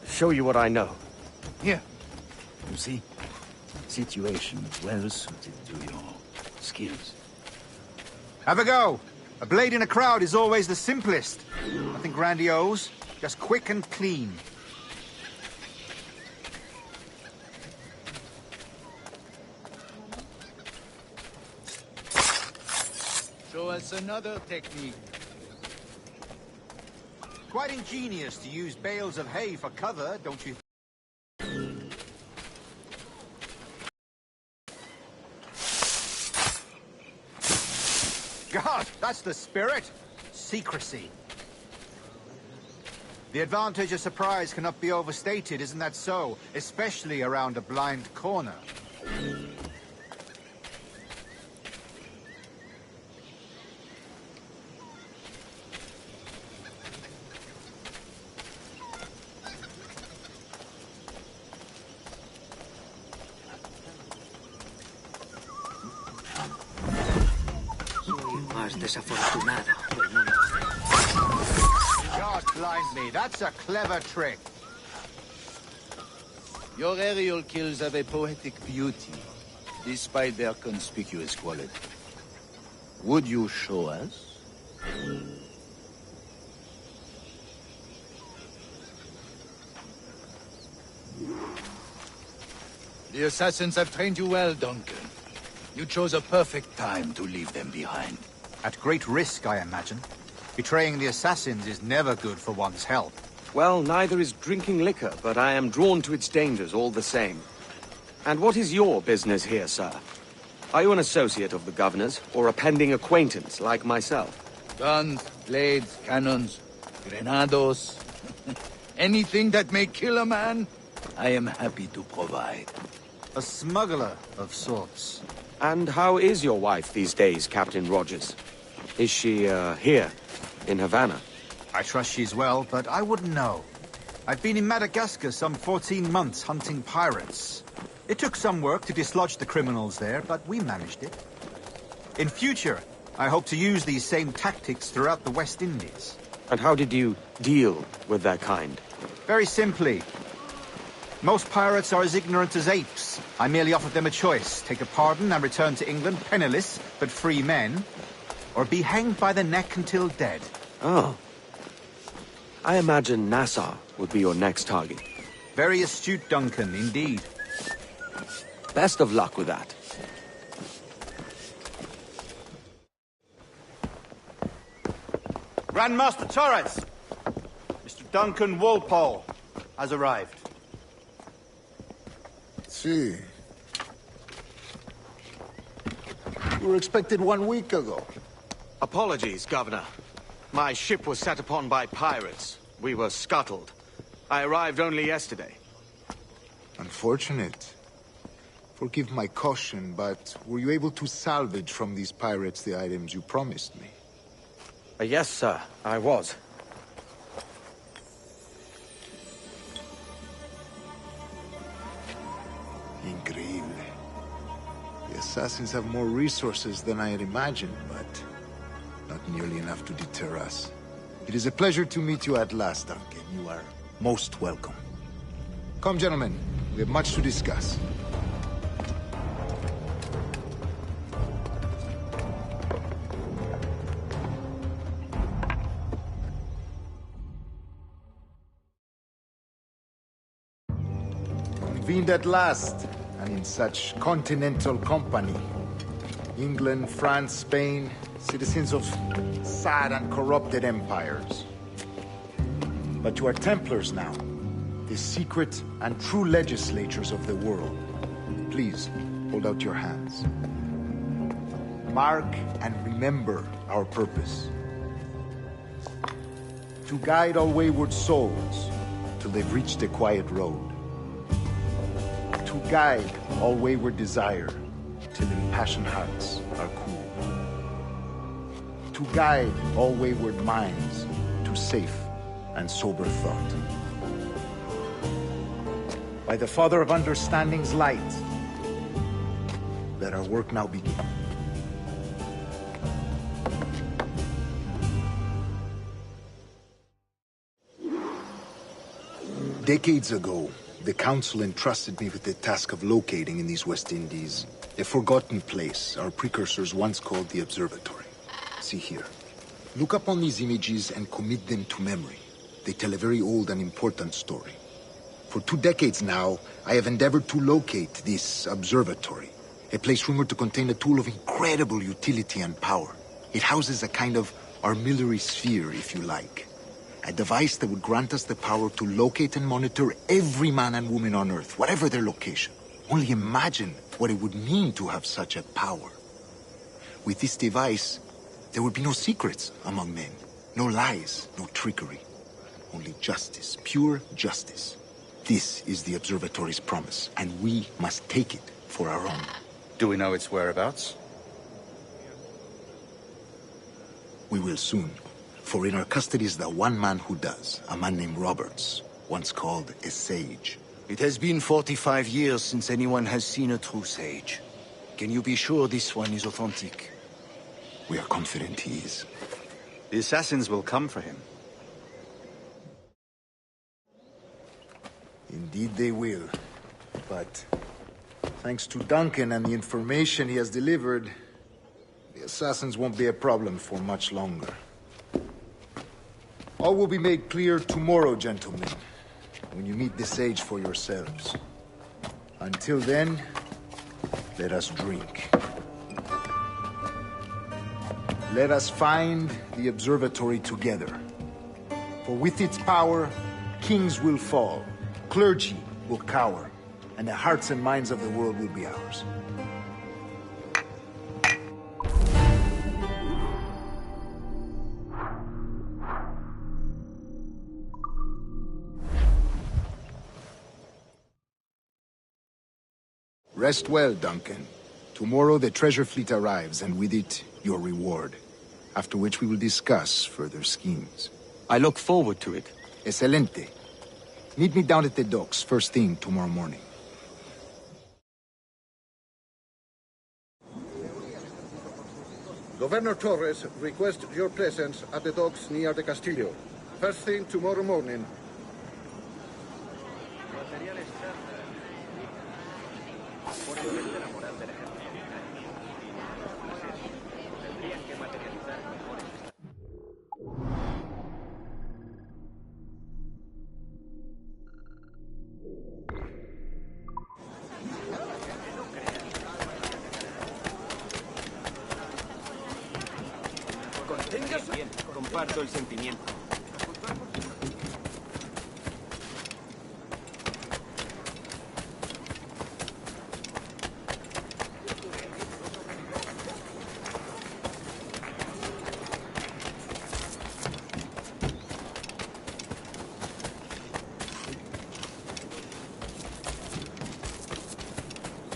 show you what I know. Here. You see? Situation well suited to your skills. Have a go. A blade in a crowd is always the simplest. Nothing grandiose, just quick and clean. Show us another technique. Quite ingenious to use bales of hay for cover, don't you? God, that's the spirit. Secrecy. The advantage of surprise cannot be overstated, isn't that so? Especially around a blind corner. Desafortunado del mundo. God blind me, that's a clever trick. Your aerial kills have a poetic beauty, despite their conspicuous quality. Would you show us? The assassins have trained you well, Duncan. You chose a perfect time to leave them behind. At great risk, I imagine. Betraying the assassins is never good for one's health. Well, neither is drinking liquor, but I am drawn to its dangers all the same. And what is your business here, sir? Are you an associate of the governor's, or a pending acquaintance like myself? Guns, blades, cannons, grenados. Anything that may kill a man, I am happy to provide. A smuggler of sorts. And how is your wife these days, Captain Rogers? Is she, here, in Havana? I trust she's well, but I wouldn't know. I've been in Madagascar some 14 months hunting pirates. It took some work to dislodge the criminals there, but we managed it. In future, I hope to use these same tactics throughout the West Indies. And how did you deal with their kind? Very simply. Most pirates are as ignorant as apes. I merely offered them a choice. Take a pardon and return to England penniless, but free men. Or be hanged by the neck until dead. Oh. I imagine Nassau would be your next target. Very astute, Duncan, indeed. Best of luck with that. Grandmaster Torres! Mr. Duncan Walpole has arrived. See. You were expected 1 week ago. Apologies, Governor. My ship was set upon by pirates. We were scuttled. I arrived only yesterday. Unfortunate. Forgive my caution, but were you able to salvage from these pirates the items you promised me? Yes, sir, I was. Increíble. The assassins have more resources than I had imagined, but not nearly enough to deter us. It is a pleasure to meet you at last, Duncan. You are most welcome. Come, gentlemen. We have much to discuss. Convened at last, and in such continental company. England, France, Spain, citizens of sad and corrupted empires. But you are Templars now, the secret and true legislators of the world. Please, hold out your hands. Mark and remember our purpose. To guide all wayward souls till they've reached a quiet road. To guide all wayward desire till impassioned hearts are cool. To guide all wayward minds to safe and sober thought. By the Father of Understanding's light, let our work now begin. Decades ago, the Council entrusted me with the task of locating in these West Indies a forgotten place our precursors once called the Observatory. See here. Look upon these images and commit them to memory. They tell a very old and important story. For 2 decades now, I have endeavored to locate this observatory, a place rumored to contain a tool of incredible utility and power. It houses a kind of armillary sphere, if you like. A device that would grant us the power to locate and monitor every man and woman on Earth, whatever their location. Only imagine what it would mean to have such a power. With this device, there would be no secrets among men, no lies, no trickery. Only justice, pure justice. This is the Observatory's promise, and we must take it for our own. Do we know its whereabouts? We will soon. For in our custody is the one man who does, a man named Roberts, once called a sage. It has been 45 years since anyone has seen a true sage. Can you be sure this one is authentic? We are confident he is. The assassins will come for him. Indeed they will. But thanks to Duncan and the information he has delivered, the assassins won't be a problem for much longer. All will be made clear tomorrow, gentlemen, when you meet the sage for yourselves. Until then, let us drink. Let us find the observatory together. For with its power, kings will fall, clergy will cower, and the hearts and minds of the world will be ours. Rest well, Duncan. Tomorrow the treasure fleet arrives, and with it, your reward. After which we will discuss further schemes. I look forward to it. Excelente. Meet me down at the docks first thing tomorrow morning. Governor Torres requests your presence at the docks near the Castillo. First thing tomorrow morning. Conténgase. Comparto el sentimiento.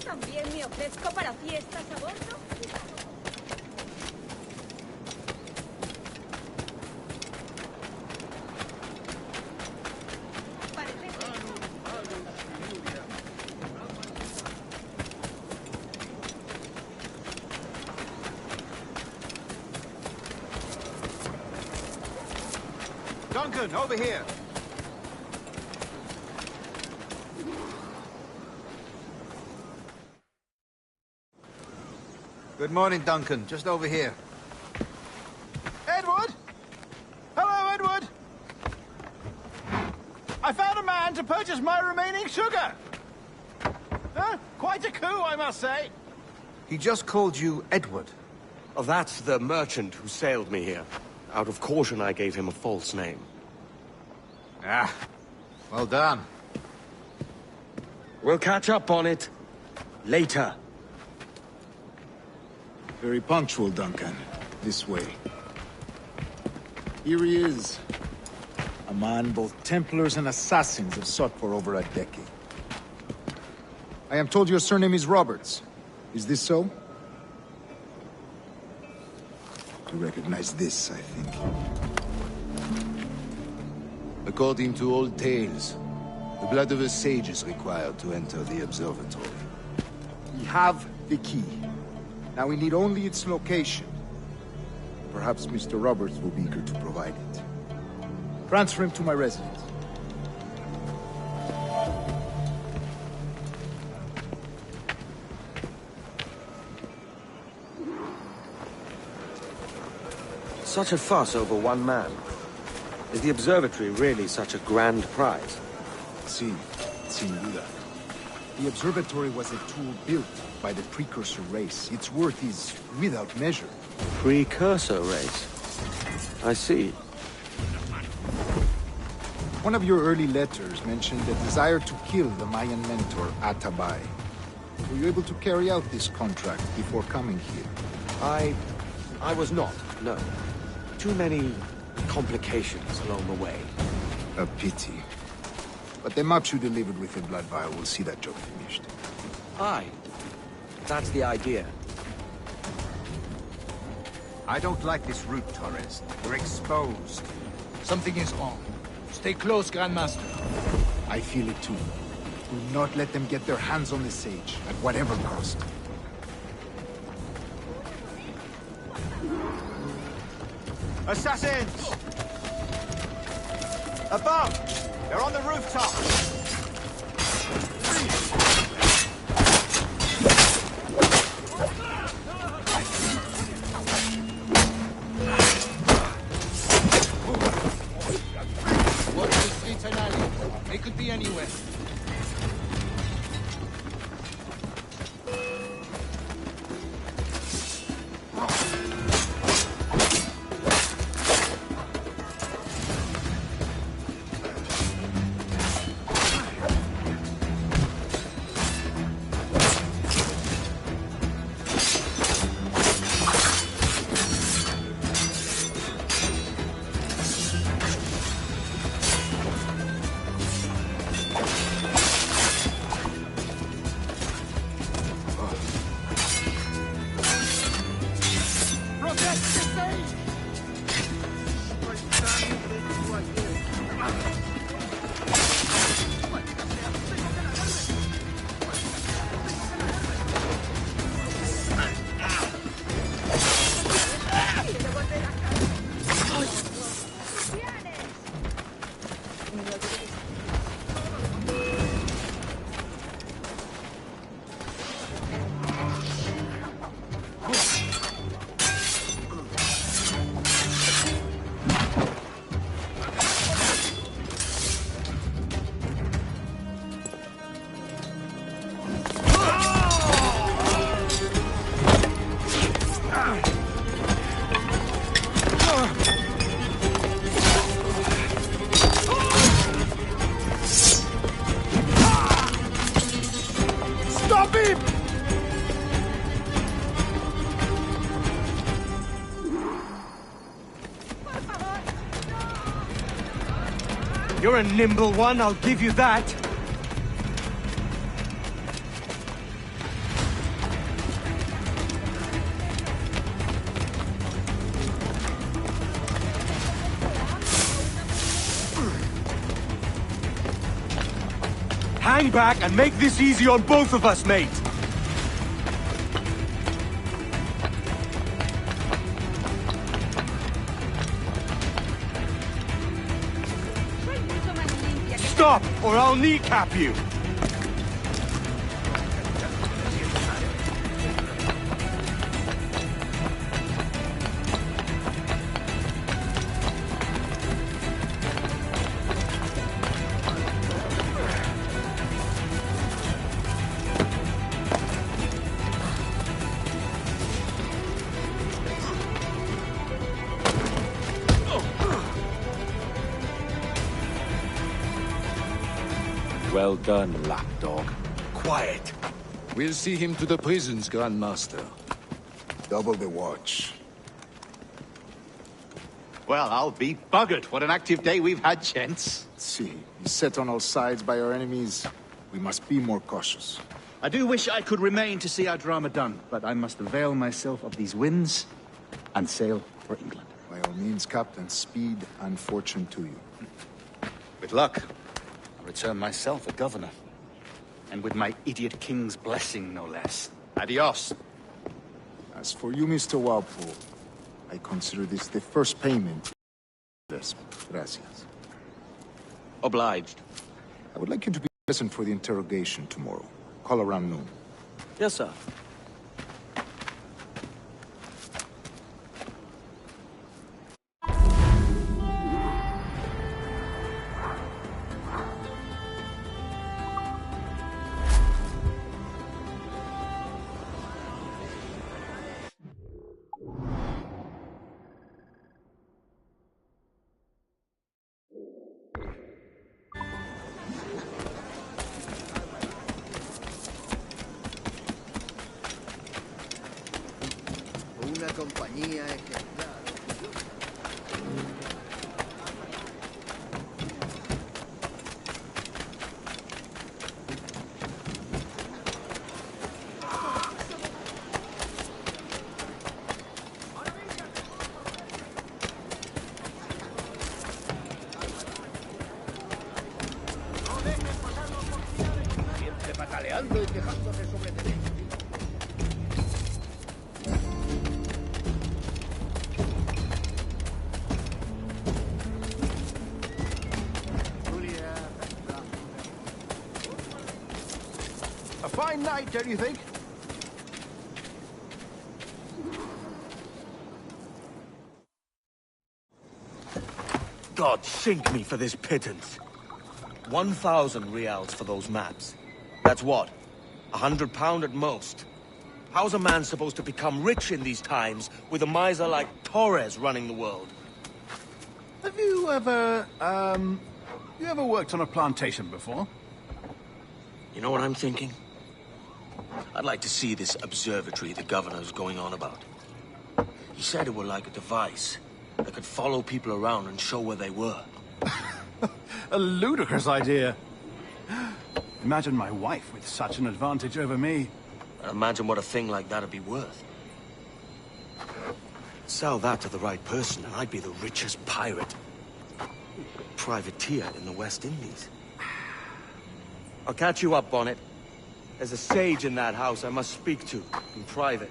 También me ofrezco para fiestas a bordo. Duncan, over here. Good morning, Duncan. Just over here. Edward? Hello, Edward. I found a man to purchase my remaining sugar. Quite a coup, I must say. He just called you Edward. Oh, that's the merchant who sailed me here. Out of caution, I gave him a false name. Ah, well done. We'll catch up on it later. Very punctual, Duncan. This way. Here he is. A man both Templars and Assassins have sought for over a decade. I am told your surname is Roberts. Is this so? You recognize this, I think. According to old tales, the blood of a sage is required to enter the observatory. We have the key. Now we need only its location. Perhaps Mr. Roberts will be eager to provide it. Transfer him to my residence. Such a fuss over one man. Is the observatory really such a grand prize? Sin duda. The observatory was a tool built by the precursor race. Its worth is without measure. Precursor race? I see. One of your early letters mentioned a desire to kill the Mayan mentor, Atabay. Were you able to carry out this contract before coming here? I was not, no. Too many complications along the way. A pity. But the maps you delivered with the blood vial will see that job finished. Aye. That's the idea. I don't like this route, Torres. We're exposed. Something is wrong. Stay close, Grandmaster. I feel it too. Do not let them get their hands on the sage, at whatever cost. Assassins! Above! They're on the rooftop! Watch the streets and alleys. They could be anywhere. You're a nimble one, I'll give you that. Hang back and make this easy on both of us, mate. Stop, or I'll kneecap you! Well done, lapdog. Quiet. We'll see him to the prisons, Grandmaster. double the watch. Well, I'll be buggered. What an active day we've had, gents. See, beset on all sides by our enemies, we must be more cautious. I do wish I could remain to see our drama done, but I must avail myself of these winds and sail for England. By all means, Captain, speed and fortune to you. With luck, I'll return myself a governor. And with my idiot king's blessing, no less. Adios. As for you, Mr. Walpole, I consider this the first payment. Yes, gracias. Obliged. I would like you to be present for the interrogation tomorrow. Call around noon. Yes, sir. Una compañía ejemplar. Siempre pataleando y quejándose sobre derechos. A fine night, don't you think? God sink me for this pittance. 1,000 reals for those maps. That's what? £100 at most. How's a man supposed to become rich in these times with a miser like Torres running the world? Have you ever, worked on a plantation before? You know what I'm thinking? I'd like to see this observatory the governor's going on about. He said it were like a device that could follow people around and show where they were. A ludicrous idea. Imagine my wife with such an advantage over me. Imagine what a thing like that'd be worth. Sell that to the right person and I'd be the richest pirate. Privateer in the West Indies. I'll catch you up, Bonnet. There's a sage in that house I must speak to, in private.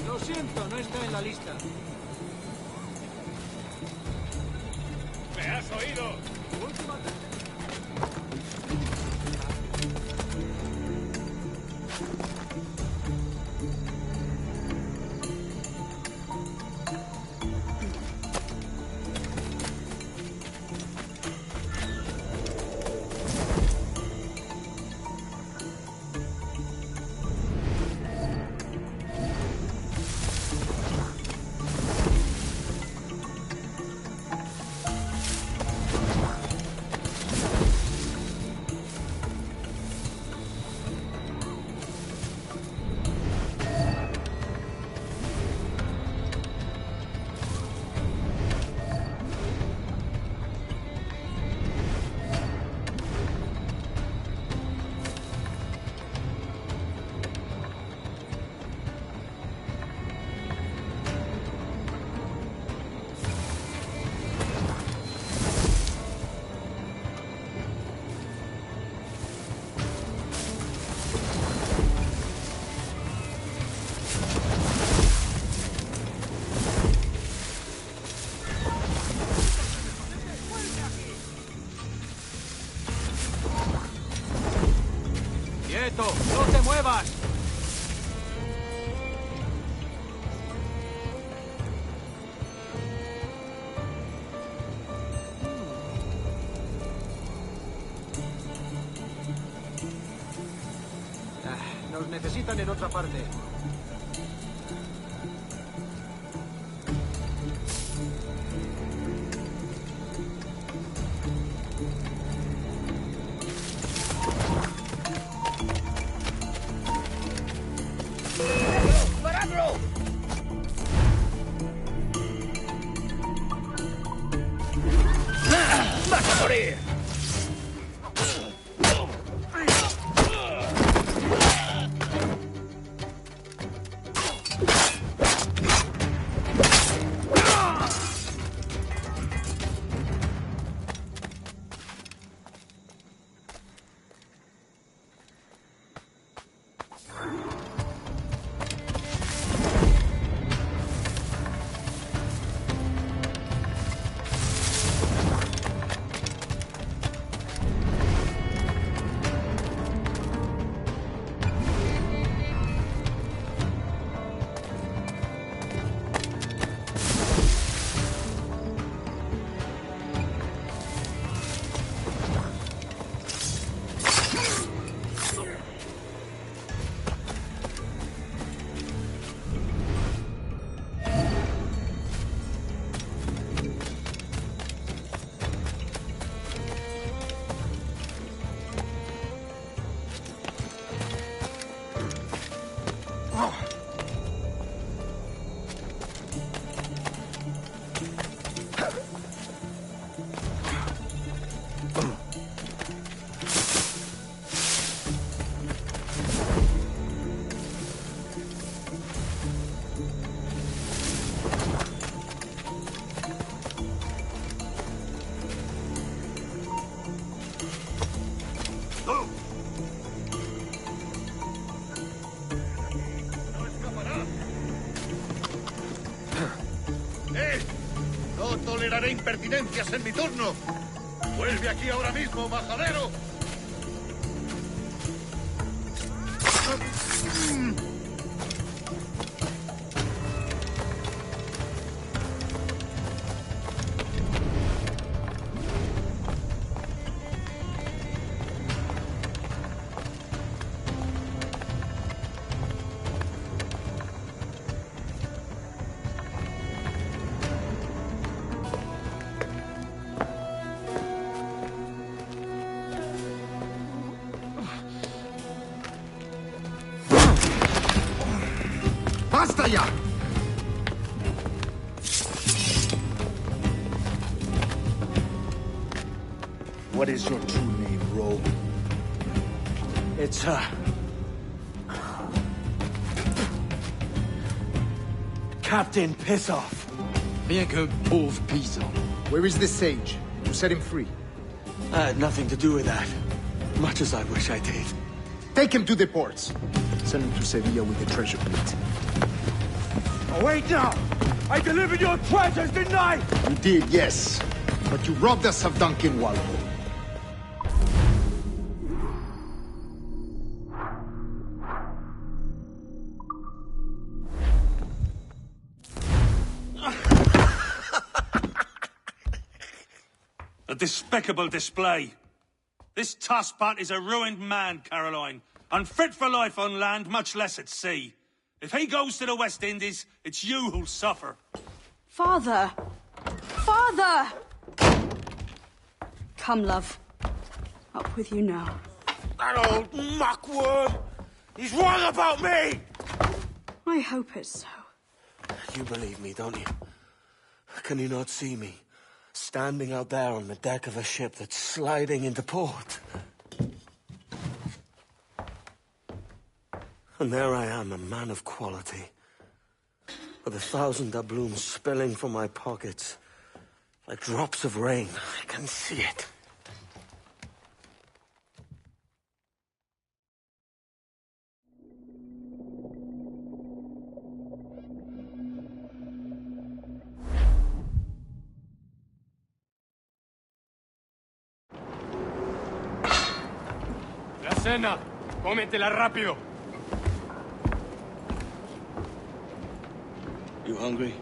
Lo siento, no está en la lista. ¿Me has oído? ¡Quieto! ¡No te muevas! Nos necesitan en otra parte. morir! No toleraré impertinencias en mi turno. Vuelve aquí ahora mismo, majadero. ¡Basta ya! What is your true name, rogue? It's, Captain Ps5. Bien que pauvre paysan. Where is the sage? You set him free. I had nothing to do with that. Much as I wish I did. Take him to the ports. Send him to Sevilla with the treasure plate. Oh, wait now! I delivered your treasures, didn't I? You did, yes. But you robbed us of Duncan Walpole. A despicable display. This tosspot is a ruined man, Caroline. Unfit for life on land, much less at sea. If he goes to the West Indies, it's you who'll suffer. Father! Father! Come, love. Up with you now. That old muckworm! He's wrong about me! I hope it's so. You believe me, don't you? Can you not see me? Standing out there on the deck of a ship that's sliding into port. And there I am, a man of quality. With 1,000 doubloons spilling from my pockets. Like drops of rain. I can see it. La cena. Cómetela rápido. You hungry?